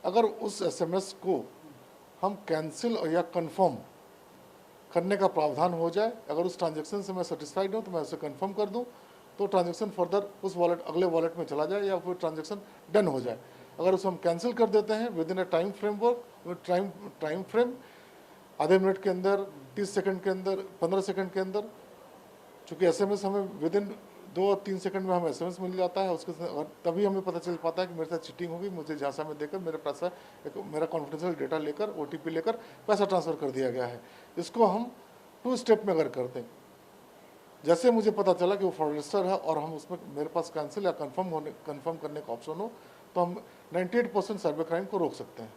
अगर उस SMS को हम कैंसिल या कंफर्म करने का प्रावधान हो जाए, अगर उस ट्रांजैक्शन से मैं सेटिस्फाइड हूँ तो मैं उसे कंफर्म कर दूँ, तो ट्रांजैक्शन फर्दर उस वॉलेट, अगले वॉलेट में चला जाए या फिर ट्रांजैक्शन डन हो जाए। अगर उसे हम कैंसिल कर देते हैं with in a time frame, आधे मिनट के अंदर, 30 सेकंड के अंदर, 15 सेकंड के अंदर, चूँकि SMS हमें विद इन 2 और 3 सेकंड में हमें SMS मिल जाता है, उसके तभी हमें पता चल पाता है कि मेरे साथ चीटिंग होगी, मुझे झांसा में देकर मेरा कॉन्फिडेंशियल डेटा लेकर, OTP लेकर पैसा ट्रांसफ़र कर दिया गया है। इसको हम 2 स्टेप में अगर करते हैं, जैसे मुझे पता चला कि वो फ्रॉडस्टर है और हम उसमें, मेरे पास कैंसिल या कंफर्म करने का ऑप्शन हो, तो हम 98% साइबर क्राइम को रोक सकते हैं।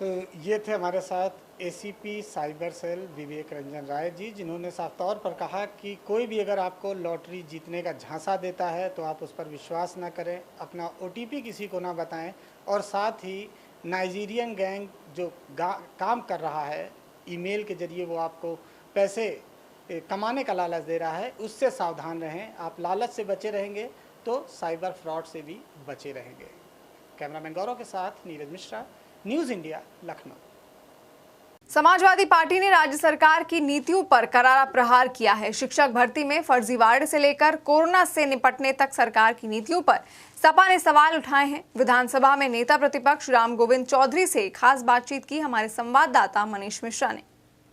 तो ये थे हमारे साथ एसीपी साइबर सेल विवेक रंजन राय जी, जिन्होंने साफ तौर पर कहा कि कोई भी अगर आपको लॉटरी जीतने का झांसा देता है तो आप उस पर विश्वास ना करें, अपना OTP किसी को ना बताएं, और साथ ही नाइजीरियन गैंग जो काम कर रहा है ईमेल के जरिए, वो आपको पैसे कमाने का लालच दे रहा है, उससे सावधान रहें। आप लालच से बचे रहेंगे तो साइबर फ्रॉड से भी बचे रहेंगे। कैमरामैन गौरव के साथ Neeraj Mishra, news India, Lucknow. Samajwadi party ने राज्य सरकार की नीतियों पर करारा प्रहार किया है। शिक्षक भर्ती में फर्जीवाड़े से लेकर कोरोना से निपटने तक सरकार की नीतियों पर सपा ने सवाल उठाए हैं। विधानसभा में नेता प्रतिपक्ष राम गोविंद चौधरी से खास बातचीत की हमारे संवाददाता मनीष मिश्रा ने।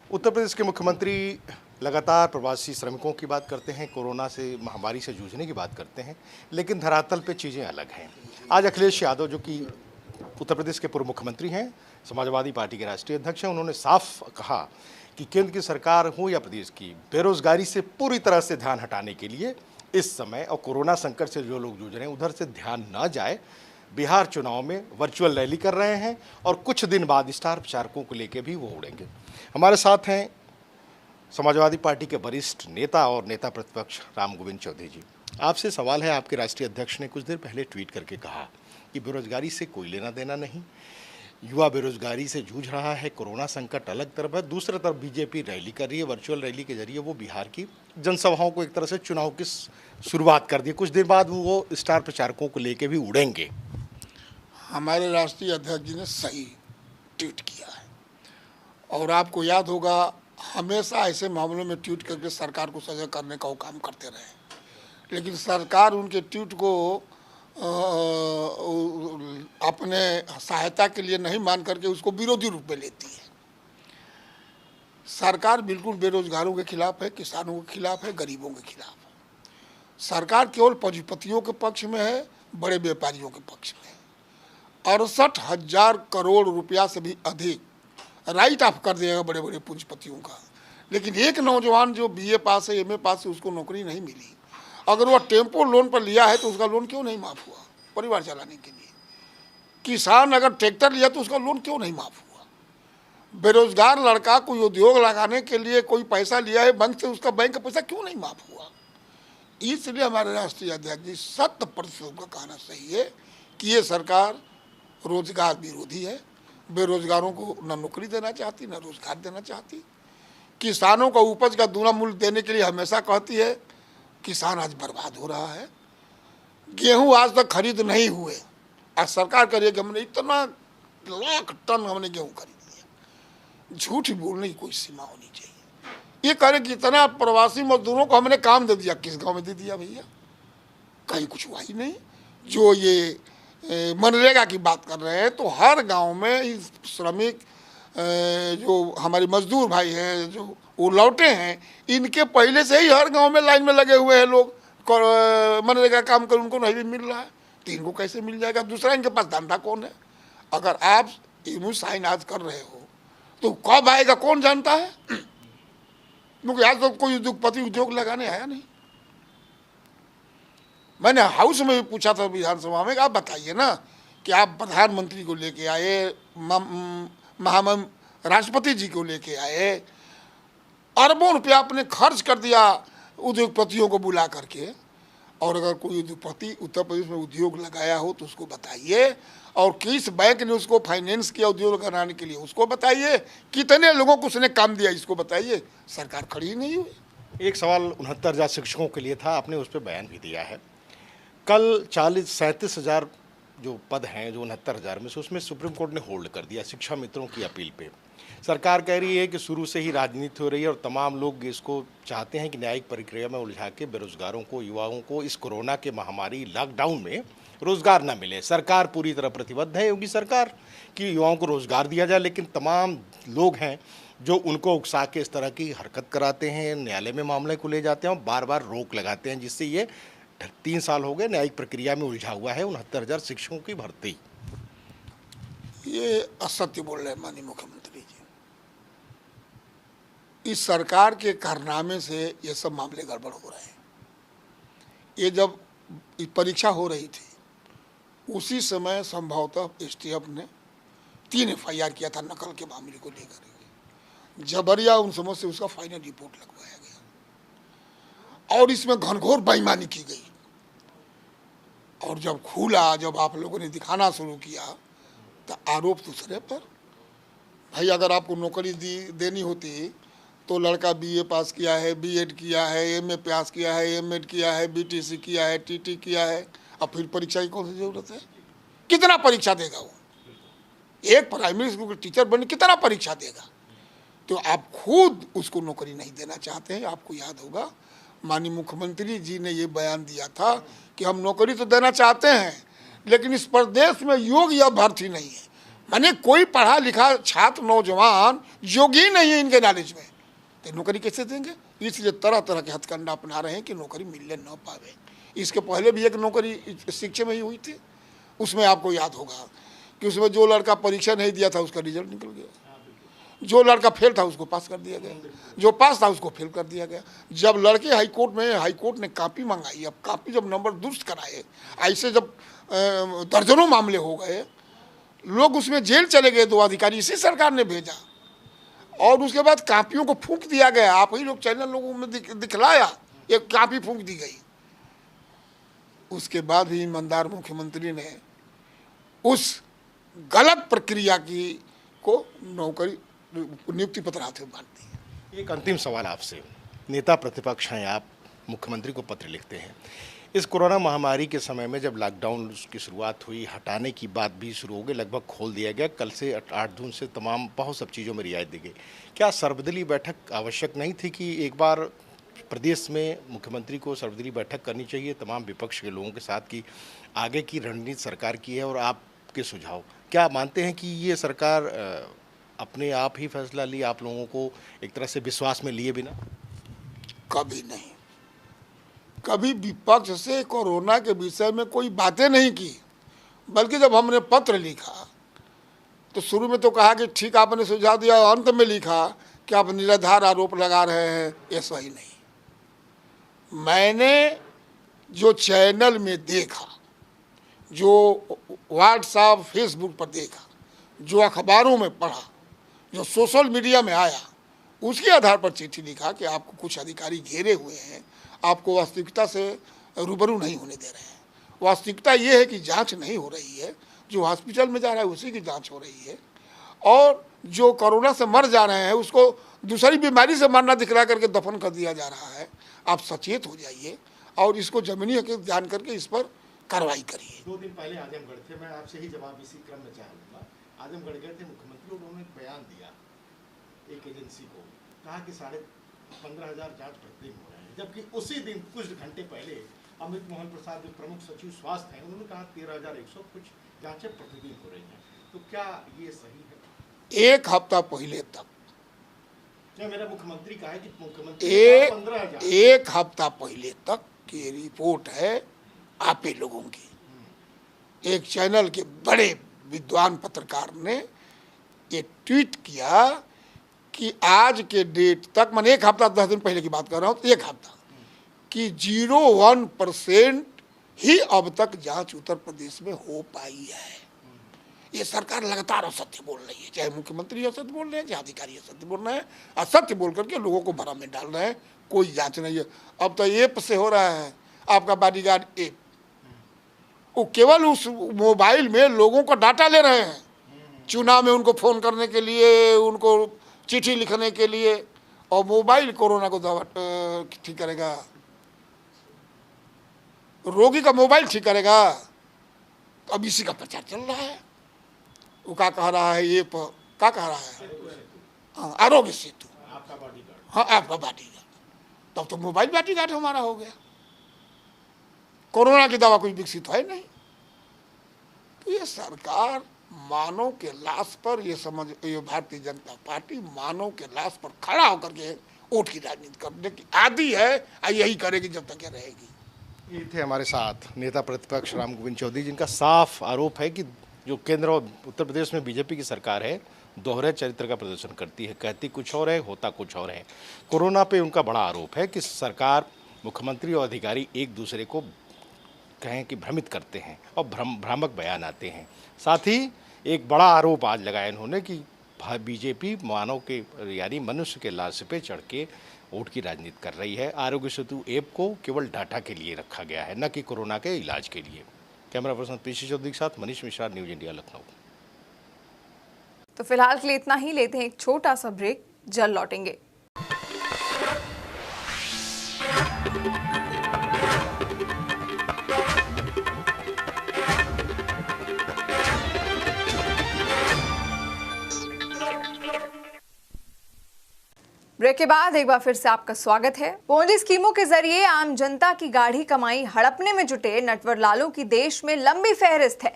उत्तर प्रदेश के मुख्यमंत्री लगातार प्रवासी श्रमिकों की बात करते हैं, कोरोना से महामारी से जूझने की बात करते हैं, लेकिन धरातल पे चीज़ें अलग हैं। आज अखिलेश यादव, जो कि उत्तर प्रदेश के पूर्व मुख्यमंत्री हैं, समाजवादी पार्टी के राष्ट्रीय अध्यक्ष हैं, उन्होंने साफ कहा कि केंद्र की सरकार हो या प्रदेश की, बेरोजगारी से पूरी तरह से ध्यान हटाने के लिए इस समय और कोरोना संकट से जो लोग जूझ रहे हैं उधर से ध्यान ना जाए। बिहार चुनाव में वर्चुअल रैली कर रहे हैं और कुछ दिन बाद स्टार प्रचारकों को लेकर भी वो उड़ेंगे। हमारे साथ हैं समाजवादी पार्टी के वरिष्ठ नेता और नेता प्रतिपक्ष राम गोविंद चौधरी जी। आपसे सवाल है, आपके राष्ट्रीय अध्यक्ष ने कुछ देर पहले ट्वीट करके कहा कि बेरोजगारी से कोई लेना देना नहीं, युवा बेरोजगारी से जूझ रहा है, कोरोना संकट अलग तरफ है, दूसरी तरफ बीजेपी रैली कर रही है, वर्चुअल रैली के जरिए वो बिहार की जनसभाओं को एक तरह से चुनाव की शुरुआत कर दी। कुछ देर बाद वो स्टार प्रचारकों को लेके भी उड़ेंगे। हमारे राष्ट्रीय अध्यक्ष जी ने सही ट्वीट किया है, और आपको याद होगा हमेशा ऐसे मामलों में ट्वीट करके सरकार को सजा करने का वो काम करते रहे, लेकिन सरकार उनके ट्वीट को अपने सहायता के लिए नहीं मान करके उसको विरोधी रूप में लेती है। सरकार बिल्कुल बेरोजगारों के खिलाफ है, किसानों के खिलाफ है, गरीबों के खिलाफ है। सरकार केवल पूंजीपतियों के पक्ष में है, बड़े व्यापारियों के पक्ष में है। 68,000 करोड़ रुपया से भी अधिक राइट ऑफ कर देगा बड़े बड़े पूंजीपतियों का, लेकिन एक नौजवान जो BA पास है, MA पास है, उसको नौकरी नहीं मिली। अगर वह टेम्पो लोन पर लिया है तो उसका लोन क्यों नहीं माफ़ हुआ परिवार चलाने के लिए? किसान अगर ट्रैक्टर लिया तो उसका लोन क्यों नहीं माफ़ हुआ? बेरोजगार लड़का कोई उद्योग लगाने के लिए कोई पैसा लिया है बैंक से, उसका बैंक का पैसा क्यों नहीं माफ़ हुआ? इसलिए हमारे राष्ट्रीय अध्यक्ष जी 100% उनका कहना सही है कि ये सरकार रोजगार विरोधी है। बेरोजगारों को न नौकरी देना चाहती, न रोजगार देना चाहती। किसानों को उपज का दूना मूल्य देने के लिए हमेशा कहती है। किसान आज बर्बाद हो रहा है। गेहूं आज तक खरीद नहीं हुए, आज सरकार कह रही है कि हमने इतना लाख टन हमने गेहूं खरीद लिया। झूठ बोलने की कोई सीमा होनी चाहिए। ये कह रहे कि इतना प्रवासी मजदूरों को हमने काम दे दिया, किस गांव में दे दिया भैया? कहीं कुछ हुआ ही नहीं। जो ये मनरेगा की बात कर रहे हैं तो हर गांव में श्रमिक जो हमारे मजदूर भाई हैं जो वो लौटे हैं, इनके पहले से ही हर गांव में लाइन में लगे हुए हैं लोग। मनरेगा काम कर उनको नहीं भी मिल रहा है तो इनको कैसे मिल जाएगा? दूसरा, इनके पास धंधा कौन है? अगर आप इमू साइन आज कर रहे हो तो कब आएगा कौन जानता है? क्योंकि आज तो कोई उद्योगपति उद्योग लगाने आया नहीं। मैंने हाउस में भी पूछा था विधानसभा में, आप बताइए ना कि आप प्रधानमंत्री को लेके आए, महामहिम राष्ट्रपति जी को लेके आए, अरबों रुपया आपने खर्च कर दिया उद्योगपतियों को बुला करके, और अगर कोई उद्योगपति उत्तर प्रदेश में उद्योग लगाया हो तो उसको बताइए, और किस बैंक ने उसको फाइनेंस किया उद्योग लगाने के लिए उसको बताइए, कितने लोगों को उसने काम दिया इसको बताइए। सरकार खड़ी ही नहीं हुई। एक सवाल 69,000 शिक्षकों के लिए था, आपने उस पर बयान भी दिया है। कल 37,000 जो पद हैं जो 69,000 में से, उसमें सुप्रीम कोर्ट ने होल्ड कर दिया शिक्षा मित्रों की अपील पे। सरकार कह रही है कि शुरू से ही राजनीति हो रही है और तमाम लोग इसको चाहते हैं कि न्यायिक प्रक्रिया में उलझा के बेरोजगारों को, युवाओं को इस कोरोना के महामारी लॉकडाउन में रोजगार न मिले। सरकार पूरी तरह प्रतिबद्ध है योगी सरकार कि युवाओं को रोजगार दिया जाए, लेकिन तमाम लोग हैं जो उनको उकसा के इस तरह की हरकत कराते हैं, न्यायालय में मामले को ले जाते हैं और बार बार रोक लगाते हैं, जिससे ये 3 साल हो गए न्यायिक प्रक्रिया में उलझा हुआ है 69,000 शिक्षकों की भर्ती। ये असत्य बोल रहे हैं माननीय मुख्यमंत्री जी। इस सरकार के कारनामे से ये सब मामले गड़बड़ हो रहे हैं। ये जब परीक्षा हो रही थी उसी समय संभवतः एसटीएफ ने 3 FIR किया था नकल के मामले को लेकर। जबरिया उन समझ से उसका फाइनल रिपोर्ट लगवाया गया और इसमें घनघोर बेईमानी की गई। और जब खुला, जब आप लोगों ने दिखाना शुरू किया तो आरोप दूसरे पर। भाई अगर आपको नौकरी देनी होती तो लड़का BA पास किया है, B.Ed किया है, MA पास किया है, M.Ed किया है, BTC किया है, TT किया है, अब फिर परीक्षा की कौन सी जरूरत है? कितना परीक्षा देगा वो? एक प्राइमरी स्कूल के टीचर बनने कितना परीक्षा देगा? तो आप खुद उसको नौकरी नहीं देना चाहते हैं। आपको याद होगा माननीय मुख्यमंत्री जी ने ये बयान दिया था कि हम नौकरी तो देना चाहते हैं लेकिन इस प्रदेश में योग्य अभ्यर्थी नहीं है। माने कोई पढ़ा लिखा छात्र नौजवान योग्य नहीं है इनके नॉलेज में, तो नौकरी कैसे देंगे? इसलिए तरह तरह के हथकंडा अपना रहे हैं कि नौकरी मिलने न पावे। इसके पहले भी एक नौकरी शिक्षा में ही हुई थी, उसमें आपको याद होगा कि उसमें जो लड़का परीक्षा नहीं दिया था उसका रिजल्ट निकल गया, जो लड़का फेल था उसको पास कर दिया गया, जो पास था उसको फेल कर दिया गया। जब लड़के हाईकोर्ट ने कॉपी मंगाई, अब कॉपी जब नंबर दुरुस्त कराए, ऐसे जब दर्जनों मामले हो गए, लोग उसमें जेल चले गए। 2 अधिकारी इसी सरकार ने भेजा और उसके बाद कापियों को फूंक दिया गया। आप ही लोग चैनल लोगों में दिखलाया, एक कापी फूंक दी गई। उसके बाद भी ईमानदार मुख्यमंत्री ने उस गलत प्रक्रिया को नौकरी नियुक्ति पत्र हाथ में बांट दी। एक अंतिम सवाल आपसे, नेता प्रतिपक्ष हैं आप, मुख्यमंत्री को पत्र लिखते हैं। इस कोरोना महामारी के समय में जब लॉकडाउन की शुरुआत हुई, हटाने की बात भी शुरू हो गई, लगभग खोल दिया गया, कल से 8 जून से तमाम बहुत सब चीज़ों में रियायत दी गई। क्या सर्वदलीय बैठक आवश्यक नहीं थी कि एक बार प्रदेश में मुख्यमंत्री को सर्वदलीय बैठक करनी चाहिए तमाम विपक्ष के लोगों के साथ की आगे की रणनीति सरकार की है? और आपके सुझाव क्या मानते हैं कि ये सरकार अपने आप ही फैसला लिया, आप लोगों को एक तरह से विश्वास में लिए बिना? कभी नहीं, कभी विपक्ष से कोरोना के विषय में कोई बातें नहीं की। बल्कि जब हमने पत्र लिखा तो शुरू में तो कहा कि ठीक आपने सुझाव दिया, अंत में लिखा कि आप निराधार आरोप लगा रहे हैं। ये सही नहीं। मैंने जो चैनल में देखा, जो व्हाट्सएप फेसबुक पर देखा, जो अखबारों में पढ़ा, जो सोशल मीडिया में आया, उसके आधार पर चिट्ठी लिखा कि आपको कुछ अधिकारी घेरे हुए हैं, आपको वास्तविकता से रूबरू नहीं होने दे रहे हैं। वास्तविकता ये है कि जांच नहीं हो रही है, जो हॉस्पिटल में जा रहा है उसी की जांच हो रही है, और जो कोरोना से मर जा रहे हैं उसको दूसरी बीमारी से मरना दिखला करके दफन कर दिया जा रहा है। आप सचेत हो जाइए और इसको जमीनी हकीकत जान करके इस पर कार्रवाई करिए। 2 दिन पहले आजमगढ़ थे, मैं आपसे ही जवाब इसी क्रम में चाहूँगा। आजमगढ़ गए थे मुख्यमंत्री, उन्होंने एक बयान दिया एक एजेंसी को, कहा कि 15,500 जांच प्रतिदिन हो रहे हैं, जबकि उसी दिन कुछ घंटे पहले अमित मोहन प्रसाद जो प्रमुख सचिव स्वास्थ्य हैं, उन्होंने कहा 13,100 कुछ जांचें प्रतिदिन हो रही हैं। तो क्या ये सही है? 1 हफ्ता पहले तक मेरा मुख्यमंत्री का है कि मुख्यमंत्री 1 हफ्ता पहले तक की रिपोर्ट है आप लोगों की। एक चैनल के बड़े विद्वान पत्रकार ने ये ट्वीट किया कि आज के डेट तक, मैंने 1 हफ्ता 10 दिन पहले की बात कर रहा हूँ, 1 हफ्ता, कि 0.1% ही अब तक जांच उत्तर प्रदेश में हो पाई है। ये सरकार लगातार असत्य बोल रही है, चाहे मुख्यमंत्री असत्य बोल रहे हैं, चाहे अधिकारी असत्य बोल रहे हैं, असत्य बोल करके लोगों को भ्रम में डाल रहे हैं। कोई जांच नहीं है। अब तो ऐप से हो रहा है, आपका बॉडीगार्ड ऐप, वो केवल उस मोबाइल में लोगों का डाटा ले रहे हैं, चुनाव में उनको फोन करने के लिए, उनको चिट्ठी लिखने के लिए। और मोबाइल कोरोना को दवा ठीक करेगा? रोगी का मोबाइल ठीक करेगा? अब इसी का प्रचार चल रहा है। वो क्या कह रहा है, ये क्या कह रहा है, हाँ, आरोग्य सेतु, आपका बॉडीगार्ड। हाँ, आपका बॉडीगार्ड। तब तो मोबाइल बॉडीगार्ड हमारा हो गया। कोरोना की दवा कोई विकसित है नहीं। तो ये सरकार मानव के लाश पर, ये समझ, ये भारतीय जनता पार्टी मानव के लाश पर खड़ा होकर के वोट की राजनीति करने की आदी है, और यही करेगी जब तक ये रहेगी। ये थे हमारे साथ नेता प्रतिपक्ष राम गोविंद चौधरी, जिनका साफ आरोप है कि जो केंद्र और उत्तर प्रदेश में बीजेपी की सरकार है, दोहरे चरित्र का प्रदर्शन करती है, कहती कुछ और है, होता कुछ और है। कोरोना पे उनका बड़ा आरोप है कि सरकार, मुख्यमंत्री और अधिकारी एक दूसरे को कहें कि भ्रमित करते हैं और भ्रामक बयान आते हैं। साथ ही एक बड़ा आरोप आज लगाया इन्होंने कि बीजेपी मानव के यानी मनुष्य के लाश पे चढ़ के वोट की राजनीति कर रही है। आरोग्य सेतु ऐप को केवल डाटा के लिए रखा गया है, न कि कोरोना के इलाज के लिए। कैमरा पर्सन पीसी चौधरी के साथ मनीष मिश्रा, न्यूज इंडिया, लखनऊ। तो फिलहाल के लिए इतना ही, लेते हैं एक छोटा सा ब्रेक, जल्द लौटेंगे। ब्रेक के बाद एक बार फिर से आपका स्वागत है। पोंजी स्कीमों के जरिए आम जनता की गाढ़ी कमाई हड़पने में जुटे नटवर लालों की देश में लंबी फहरिस्त है।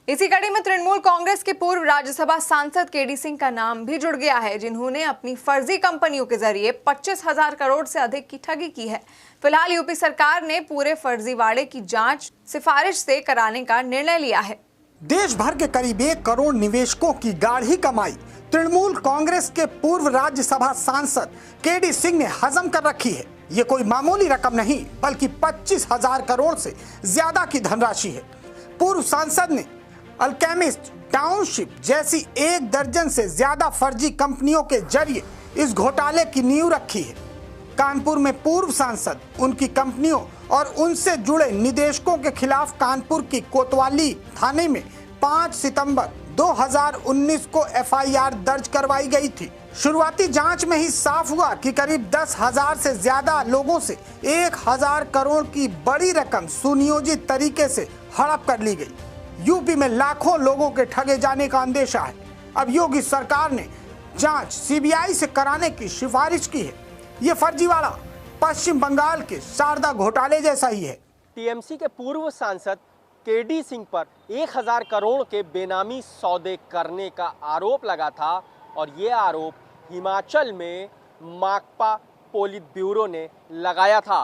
इसी कड़ी में तृणमूल कांग्रेस के पूर्व राज्यसभा सांसद केडी सिंह का नाम भी जुड़ गया है, जिन्होंने अपनी फर्जी कंपनियों के जरिए 25,000 करोड़ से अधिक की ठगी की है। फिलहाल यूपी सरकार ने पूरे फर्जीवाड़े की जांच सिफारिश से कराने का निर्णय लिया है। देश भर के करीब 1 करोड़ निवेशकों की गाढ़ी कमाई तृणमूल कांग्रेस के पूर्व राज्यसभा सांसद केडी सिंह ने हजम कर रखी है। ये कोई मामूली रकम नहीं, बल्कि 25,000 करोड़ से ज्यादा की धनराशि है। पूर्व सांसद ने अल्केमिस्ट टाउनशिप जैसी 1 दर्जन से ज्यादा फर्जी कंपनियों के जरिए इस घोटाले की नींव रखी है। कानपुर में पूर्व सांसद, उनकी कंपनियों और उनसे जुड़े निदेशकों के खिलाफ कानपुर की कोतवाली थाने में 5 सितंबर 2019 को एफआईआर दर्ज करवाई गई थी। शुरुआती जांच में ही साफ हुआ कि करीब 10,000 से ज्यादा लोगों से 1,000 करोड़ की बड़ी रकम सुनियोजित तरीके से हड़प कर ली गई। यूपी में लाखों लोगों के ठगे जाने का अंदेशा है। अब योगी सरकार ने जांच सीबीआई से कराने की सिफारिश की है। ये फर्जीवाड़ा पश्चिम बंगाल के शारदा घोटाले जैसा ही है। टीएमसी के पूर्व सांसद केडी सिंह पर 1,000 करोड़ के बेनामी सौदे करने का आरोप लगा था और ये आरोप हिमाचल में माकपा पोलित ब्यूरो ने लगाया था।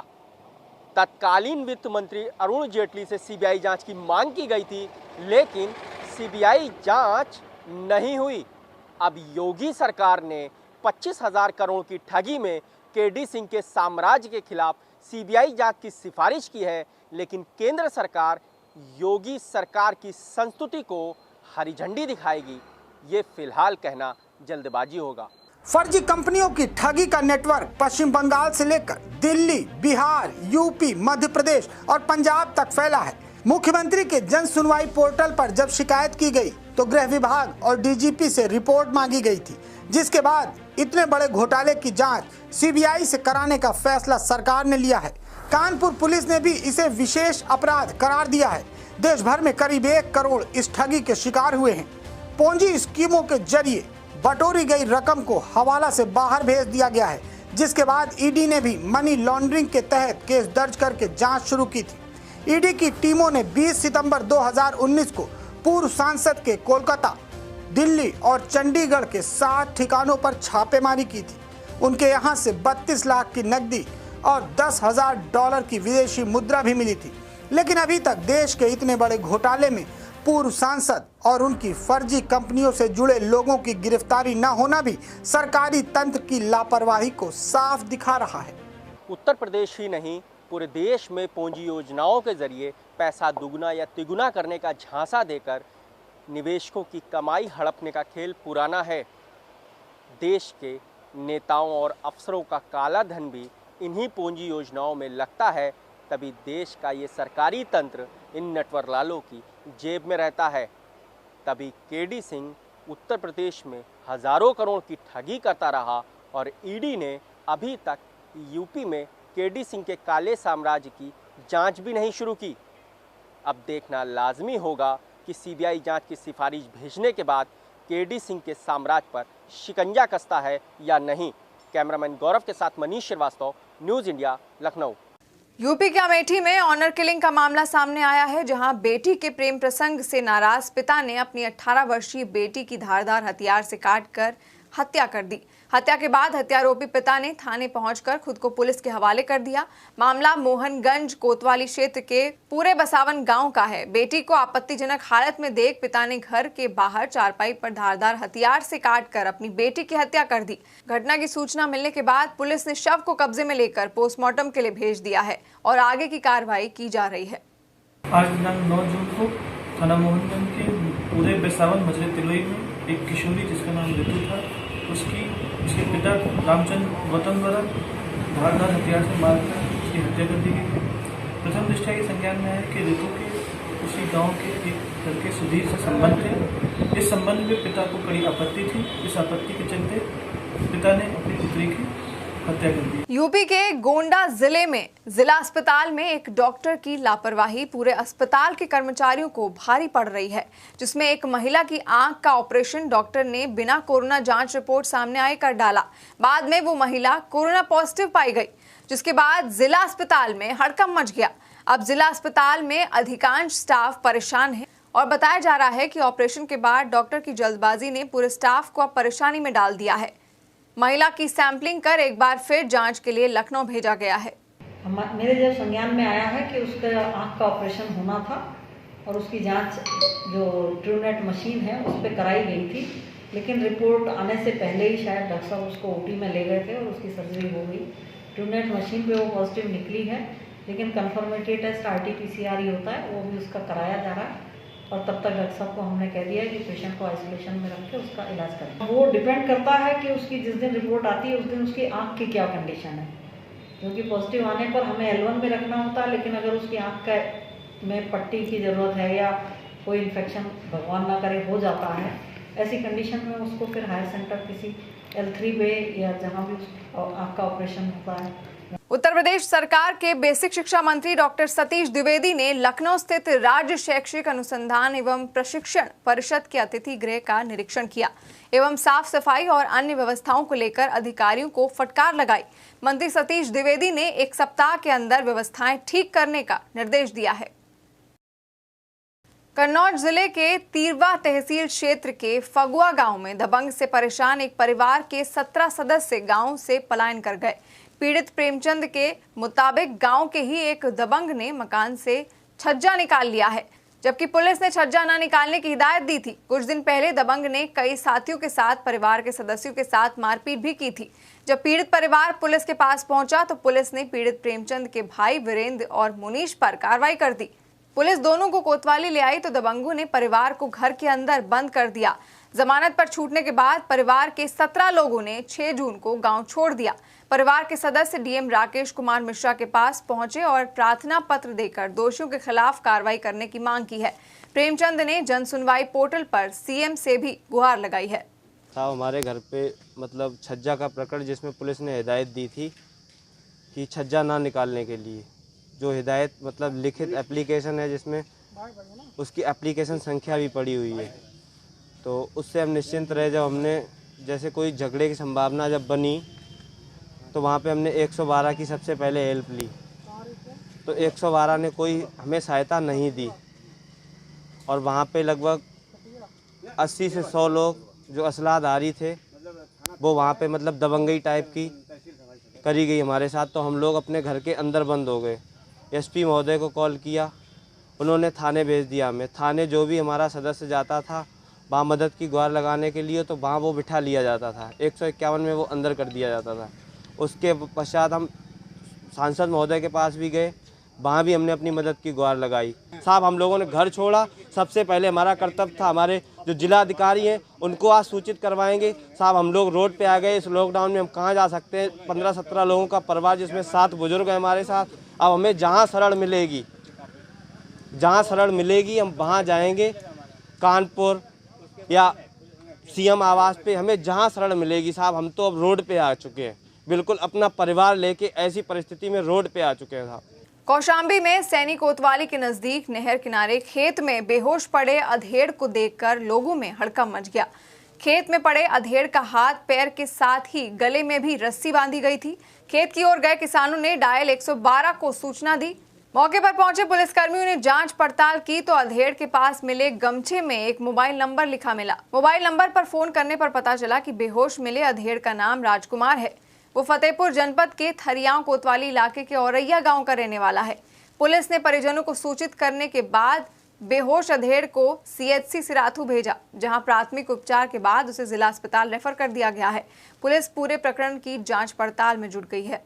तत्कालीन वित्त मंत्री अरुण जेटली से सीबीआई जांच की मांग की गई थी, लेकिन सीबीआई जांच नहीं हुई। अब योगी सरकार ने 25,000 करोड़ की ठगी में केडी सिंह के साम्राज्य के खिलाफ सीबीआई जांच की सिफारिश की है, लेकिन केंद्र सरकार योगी सरकार की संस्तुति को हरी झंडी दिखाएगी। ये फिलहाल कहना जल्दबाजी होगा। फर्जी कंपनियों की ठगी का नेटवर्क पश्चिम बंगाल से लेकर दिल्ली, बिहार, यूपी, मध्य प्रदेश और पंजाब तक फैला है। मुख्यमंत्री के जन सुनवाई पोर्टल पर जब शिकायत की गई तो गृह विभाग और डीजीपी से रिपोर्ट मांगी गई थी, जिसके बाद इतने बड़े घोटाले की जांच सीबीआई से कराने का फैसला सरकार ने लिया है। कानपुर पुलिस ने भी इसे विशेष अपराध करार दिया है। देश भर में करीब 1 करोड़ इस ठगी के शिकार हुए हैं। पोंजी स्कीमों के जरिए बटोरी गई रकम को हवाला से बाहर भेज दिया गया है, जिसके बाद ईडी ने भी मनी लॉन्ड्रिंग के तहत केस दर्ज करके जांच शुरू की थी। ईडी की टीमों ने 20 सितंबर 2019 को पूर्व सांसद के कोलकाता, दिल्ली और चंडीगढ़ के 7 ठिकानों पर छापेमारी की थी। उनके यहां से 32 लाख की नकदी और $10,000 की विदेशी मुद्रा भी मिली थी। लेकिन अभी तक देश के इतने बड़े घोटाले में पूर्व सांसद और उनकी फर्जी कंपनियों से जुड़े लोगों की गिरफ्तारी न होना भी सरकारी तंत्र की लापरवाही को साफ दिखा रहा है। उत्तर प्रदेश ही नहीं, पूरे देश में पोंजी योजनाओं के जरिए पैसा दुगना या तिगुना करने का झांसा देकर निवेशकों की कमाई हड़पने का खेल पुराना है। देश के नेताओं और अफसरों का काला धन भी इन्हीं पोंजी योजनाओं में लगता है, तभी देश का ये सरकारी तंत्र इन नटवर लालों की जेब में रहता है। तभी केडी सिंह उत्तर प्रदेश में हजारों करोड़ की ठगी करता रहा और ईडी ने अभी तक यूपी में केडी सिंह के काले साम्राज्य की जांच भी नहीं शुरू की। अब देखना लाजमी होगा कि सीबीआई जांच की सिफारिश भेजने के बाद केडी सिंह के साम्राज्य पर शिकंजा कसता है या नहीं। कैमरामैन गौरव के साथ Manish Srivastava, news India, Lucknow. UP के अमेठी में ऑनर किलिंग का मामला सामने आया है, जहां बेटी के प्रेम प्रसंग से नाराज पिता ने अपनी 18 वर्षीय बेटी की धारदार हथियार से काटकर हत्या कर दी। हत्या के बाद हत्यारोपी पिता ने थाने पहुंचकर खुद को पुलिस के हवाले कर दिया। मामला मोहनगंज कोतवाली क्षेत्र के पूरे बसावन गांव का है। बेटी को आपत्तिजनक हालत में देख पिता ने घर के बाहर चारपाई पर धारदार हथियार से काटकर अपनी बेटी की हत्या कर दी। घटना की सूचना मिलने के बाद पुलिस ने शव को कब्जे में लेकर पोस्टमार्टम के लिए भेज दिया है और आगे की कार्रवाई की जा रही है। आज दिनांक 9 जून को थाना मोहनगंज के पूरे बेसावन मजरे तिलोई में एक किशोरी जिसका नाम ऋतु था, उसके पिता रामचंद्र गौतम द्वारा धारदार हथियार से मारकर उसकी हत्या कर दी गई है। प्रथम दृष्टया ये संज्ञान में है कि ऋतु के उसी गांव के एक लड़के सुधीर से संबंध थे। इस संबंध में पिता को कड़ी आपत्ति थी। इस आपत्ति के चलते पिता ने अपनी पुत्री की हत्या कर दी। यूपी के गोंडा जिले में जिला अस्पताल में एक डॉक्टर की लापरवाही पूरे अस्पताल के कर्मचारियों को भारी पड़ रही है, जिसमें एक महिला की आंख का ऑपरेशन डॉक्टर ने बिना कोरोना जांच रिपोर्ट सामने आए कर डाला। बाद में वो महिला कोरोना पॉजिटिव पाई गई, जिसके बाद जिला अस्पताल में हड़कंप मच गया। अब जिला अस्पताल में अधिकांश स्टाफ परेशान है और बताया जा रहा है कि ऑपरेशन के बाद डॉक्टर की जल्दबाजी ने पूरे स्टाफ को अब परेशानी में डाल दिया है। महिला की सैंपलिंग कर एक बार फिर जांच के लिए लखनऊ भेजा गया है। मेरे जब संज्ञान में आया है कि उसका आंख का ऑपरेशन होना था और उसकी जांच जो ट्रूनेट मशीन है उस पर कराई गई थी, लेकिन रिपोर्ट आने से पहले ही शायद डॉक्टर साहब उसको ओटी में ले गए थे और उसकी सर्जरी हो गई। ट्रूनेट मशीन पे वो पॉजिटिव निकली है, लेकिन कंफर्मेटरी टेस्ट RT-PCR ही होता है, वो भी उसका कराया जा रहा है। और तब तक डॉक्टर साहब को हमने कह दिया है कि पेशेंट को आइसोलेशन में रख के उसका इलाज करें। वो डिपेंड करता है कि उसकी जिस दिन रिपोर्ट आती है उस दिन उसकी आंख की क्या कंडीशन है, क्योंकि पॉजिटिव आने पर हमें L1 में रखना होता है, लेकिन अगर उसकी आंख का में पट्टी की ज़रूरत है या कोई इन्फेक्शन भगवान ना करे हो जाता है, ऐसी कंडीशन में उसको फिर हायर सेंटर किसी L3 पे या जहाँ भी आंख का ऑपरेशन होता है। उत्तर प्रदेश सरकार के बेसिक शिक्षा मंत्री डॉक्टर सतीश द्विवेदी ने लखनऊ स्थित राज्य शैक्षिक अनुसंधान एवं प्रशिक्षण परिषद के अतिथि गृह का निरीक्षण किया एवं साफ सफाई और अन्य व्यवस्थाओं को लेकर अधिकारियों को फटकार लगाई। मंत्री सतीश द्विवेदी ने एक सप्ताह के अंदर व्यवस्थाएं ठीक करने का निर्देश दिया है। कन्नौज जिले के तीरवा तहसील क्षेत्र के फगुआ गांव में दबंग से परेशान एक परिवार के 17 सदस्य गांव से पलायन कर गए। पीड़ित प्रेमचंद के मुताबिक गांव के ही एक दबंग ने मकान से छज्जा निकाल लिया है, जबकि पुलिस ने छज्जा न निकालने की हिदायत दी थी। कुछ दिन पहले दबंग ने कई साथियों के साथ परिवार के सदस्यों के साथ मारपीट भी की थी। जब पीड़ित परिवार पुलिस के पास पहुंचा तो पुलिस ने पीड़ित प्रेमचंद के भाई वीरेंद्र और मुनीश पर कार्रवाई कर दी। पुलिस दोनों को कोतवाली ले आई तो दबंगों ने परिवार को घर के अंदर बंद कर दिया। जमानत पर छूटने के बाद परिवार के 17 लोगों ने 6 जून को गांव छोड़ दिया। परिवार के सदस्य DM राकेश कुमार मिश्रा के पास पहुंचे और प्रार्थना पत्र देकर दोषियों के खिलाफ कार्रवाई करने की मांग की है। प्रेमचंद ने जन सुनवाई पोर्टल पर CM से भी गुहार लगाई है। था हमारे घर पे मतलब छज्जा का प्रकरण, जिसमें पुलिस ने हिदायत दी थी कि छज्जा ना निकालने के लिए, जो हिदायत मतलब लिखित एप्लीकेशन है जिसमें उसकी एप्लीकेशन संख्या भी पड़ी हुई है। तो उससे हम निश्चिंत रहे। जब हमने जैसे कोई झगड़े की संभावना जब बनी तो वहाँ पे हमने 112 की सबसे पहले हेल्प ली, तो 112 ने कोई हमें सहायता नहीं दी और वहाँ पे लगभग 80 से 100 लोग जो असलाधारी थे वो वहाँ पे मतलब दबंगई टाइप की करी गई हमारे साथ। तो हम लोग अपने घर के अंदर बंद हो गए। SP महोदय को कॉल किया, उन्होंने थाने भेज दिया हमें। थाने जो भी हमारा सदस्य जाता था वहाँ मदद की गुहार लगाने के लिए, तो वहाँ वो बिठा लिया जाता था। 151 में वो अंदर कर दिया जाता था। उसके पश्चात हम सांसद महोदय के पास भी गए, वहाँ भी हमने अपनी मदद की गुहार लगाई। साहब हम लोगों ने घर छोड़ा, सबसे पहले हमारा कर्तव्य था हमारे जो जिला अधिकारी हैं उनको आज सूचित करवाएंगे। साहब हम लोग रोड पे आ गए। इस लॉकडाउन में हम कहाँ जा सकते हैं? 15-17 लोगों का परिवार जिसमें 7 बुजुर्ग हैं हमारे साथ। अब हमें जहाँ शरण मिलेगी हम वहाँ जाएंगे। कानपुर या CM आवास पे हमें जहाँ शरण मिलेगी। साहब हम तो अब रोड पे आ चुके हैं, बिल्कुल अपना परिवार लेके ऐसी परिस्थिति में रोड पे आ चुके हैं। साहब कौशाम्बी में सैनी कोतवाली के नजदीक नहर किनारे खेत में बेहोश पड़े अधेड़ को देखकर लोगों में हड़कंप मच गया। खेत में पड़े अधेड़ का हाथ पैर के साथ ही गले में भी रस्सी बांधी गई थी। खेत की ओर गए किसानों ने डायल 112 को सूचना दी। मौके पर पहुंचे पुलिसकर्मियों ने जांच पड़ताल की तो अधेड़ के पास मिले गमछे में एक मोबाइल नंबर लिखा मिला। मोबाइल नंबर पर फोन करने पर पता चला कि बेहोश मिले अधेड़ का नाम राजकुमार है। वो फतेहपुर जनपद के थरियाव कोतवाली इलाके के औरैया गांव का रहने वाला है। पुलिस ने परिजनों को सूचित करने के बाद बेहोश अधेड़ को CHC सिराथू भेजा, जहां प्राथमिक उपचार के बाद उसे जिला अस्पताल रेफर कर दिया गया है। पुलिस पूरे प्रकरण की जांच पड़ताल में जुट गई है।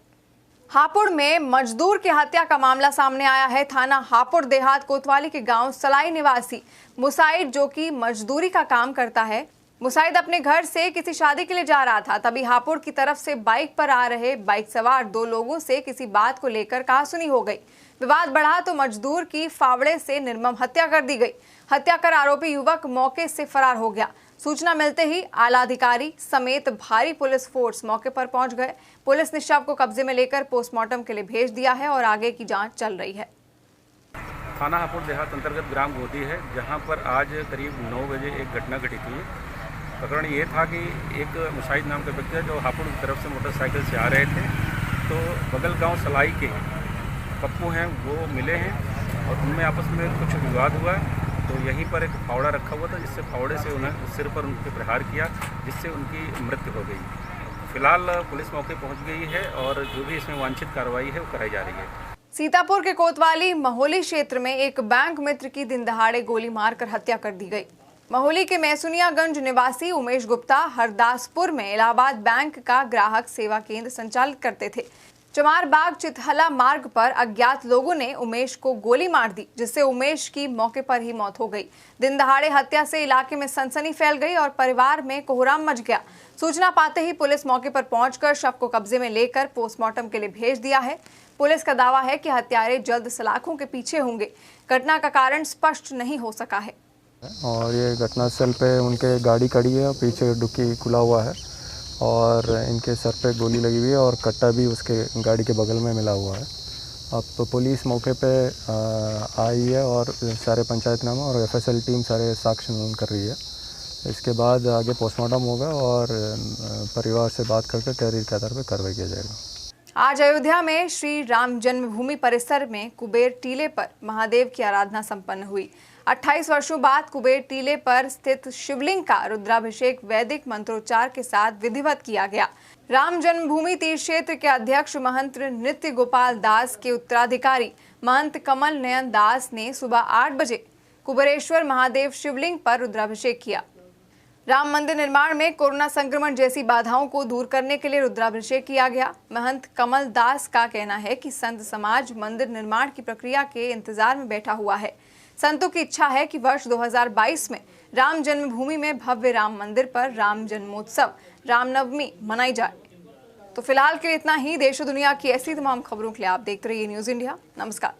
हापुड़ में मजदूर की हत्या का मामला सामने आया है। थाना हापुड़ देहात कोतवाली के गांव सलाई निवासी मुसाइद, जो कि मजदूरी का काम करता है, मुसाइद अपने घर से किसी शादी के लिए जा रहा था। तभी हापुड़ की तरफ से बाइक पर आ रहे बाइक सवार दो लोगों से किसी बात को लेकर कहासुनी हो गई। विवाद बढ़ा तो मजदूर की फावड़े से निर्मम हत्या कर दी गई। हत्या कर आरोपी युवक मौके से फरार हो गया। सूचना मिलते ही आला अधिकारी समेत भारी पुलिस फोर्स मौके पर पहुंच गए। पुलिस ने शव को कब्जे में लेकर पोस्टमार्टम के लिए भेज दिया है और आगे की जांच चल रही है। थाना हापुड़ देहात अंतर्गत ग्राम गोदी है, जहां पर आज करीब 9 बजे एक घटना घटी थी। प्रकरण ये था कि एक मुसाइद नाम के व्यक्ति जो हापुड़ की तरफ से मोटरसाइकिल से आ रहे थे, तो बगल गांव सलाई के पप्पू हैं वो मिले हैं और उनमें आपस में कुछ विवाद हुआ। तो यहीं पर एक फावड़ा रखा हुआ था, जिससे फावड़े से उन्हें सिर पर उनके प्रहार किया, जिससे उनकी मृत्यु हो गई। फिलहाल पुलिस मौके पहुंच गई है और जो भी इसमें वांछित कार्रवाई है वो कराई जा रही है। सीतापुर के कोतवाली महोली क्षेत्र में एक बैंक मित्र की दिन दहाड़े गोली मारकर हत्या कर दी गई। महोली के मैसुनियागंज निवासी उमेश गुप्ता हरदासपुर में इलाहाबाद बैंक का ग्राहक सेवा केंद्र संचालित करते थे। चमार बाग चितहला मार्ग पर अज्ञात लोगों ने उमेश को गोली मार दी, जिससे उमेश की मौके पर ही मौत हो गई। दिन दहाड़े हत्या से इलाके में सनसनी फैल गई और परिवार में कोहराम मच गया। सूचना पाते ही पुलिस मौके पर पहुंचकर शव को कब्जे में लेकर पोस्टमार्टम के लिए भेज दिया है। पुलिस का दावा है कि हत्यारे जल्द सलाखों के पीछे होंगे। घटना का कारण स्पष्ट नहीं हो सका है। और ये घटनास्थल पे उनके गाड़ी खड़ी है, पीछे डिक्की खुला हुआ है और इनके सर पे गोली लगी हुई है और कट्टा भी उसके गाड़ी के बगल में मिला हुआ है। अब पुलिस मौके पे आई है और सारे पंचायतनामा और एफएसएल टीम सारे साक्ष्य नोट कर रही है। इसके बाद आगे पोस्टमार्टम होगा और परिवार से बात करके तहरीर के आधार पर कार्रवाई किया जाएगा। आज अयोध्या में श्री राम जन्मभूमि परिसर में कुबेर टीले पर महादेव की आराधना संपन्न हुई। 28 वर्षों बाद कुबेर टीले पर स्थित शिवलिंग का रुद्राभिषेक वैदिक मंत्रोच्चार के साथ विधिवत किया गया। राम जन्मभूमि तीर्थ क्षेत्र के अध्यक्ष महंत नित्य गोपाल दास के उत्तराधिकारी महंत कमल नयन दास ने सुबह 8 बजे कुबेरेश्वर महादेव शिवलिंग पर रुद्राभिषेक किया। राम मंदिर निर्माण में कोरोना संक्रमण जैसी बाधाओं को दूर करने के लिए रुद्राभिषेक किया गया। महंत कमल दास का कहना है कि संत समाज मंदिर निर्माण की प्रक्रिया के इंतजार में बैठा हुआ है। संतों की इच्छा है कि वर्ष 2022 में राम जन्मभूमि में भव्य राम मंदिर पर राम जन्मोत्सव रामनवमी मनाई जाए। तो फिलहाल के लिए इतना ही। देश और दुनिया की ऐसी तमाम खबरों के लिए आप देखते रहिए न्यूज़ इंडिया। नमस्कार।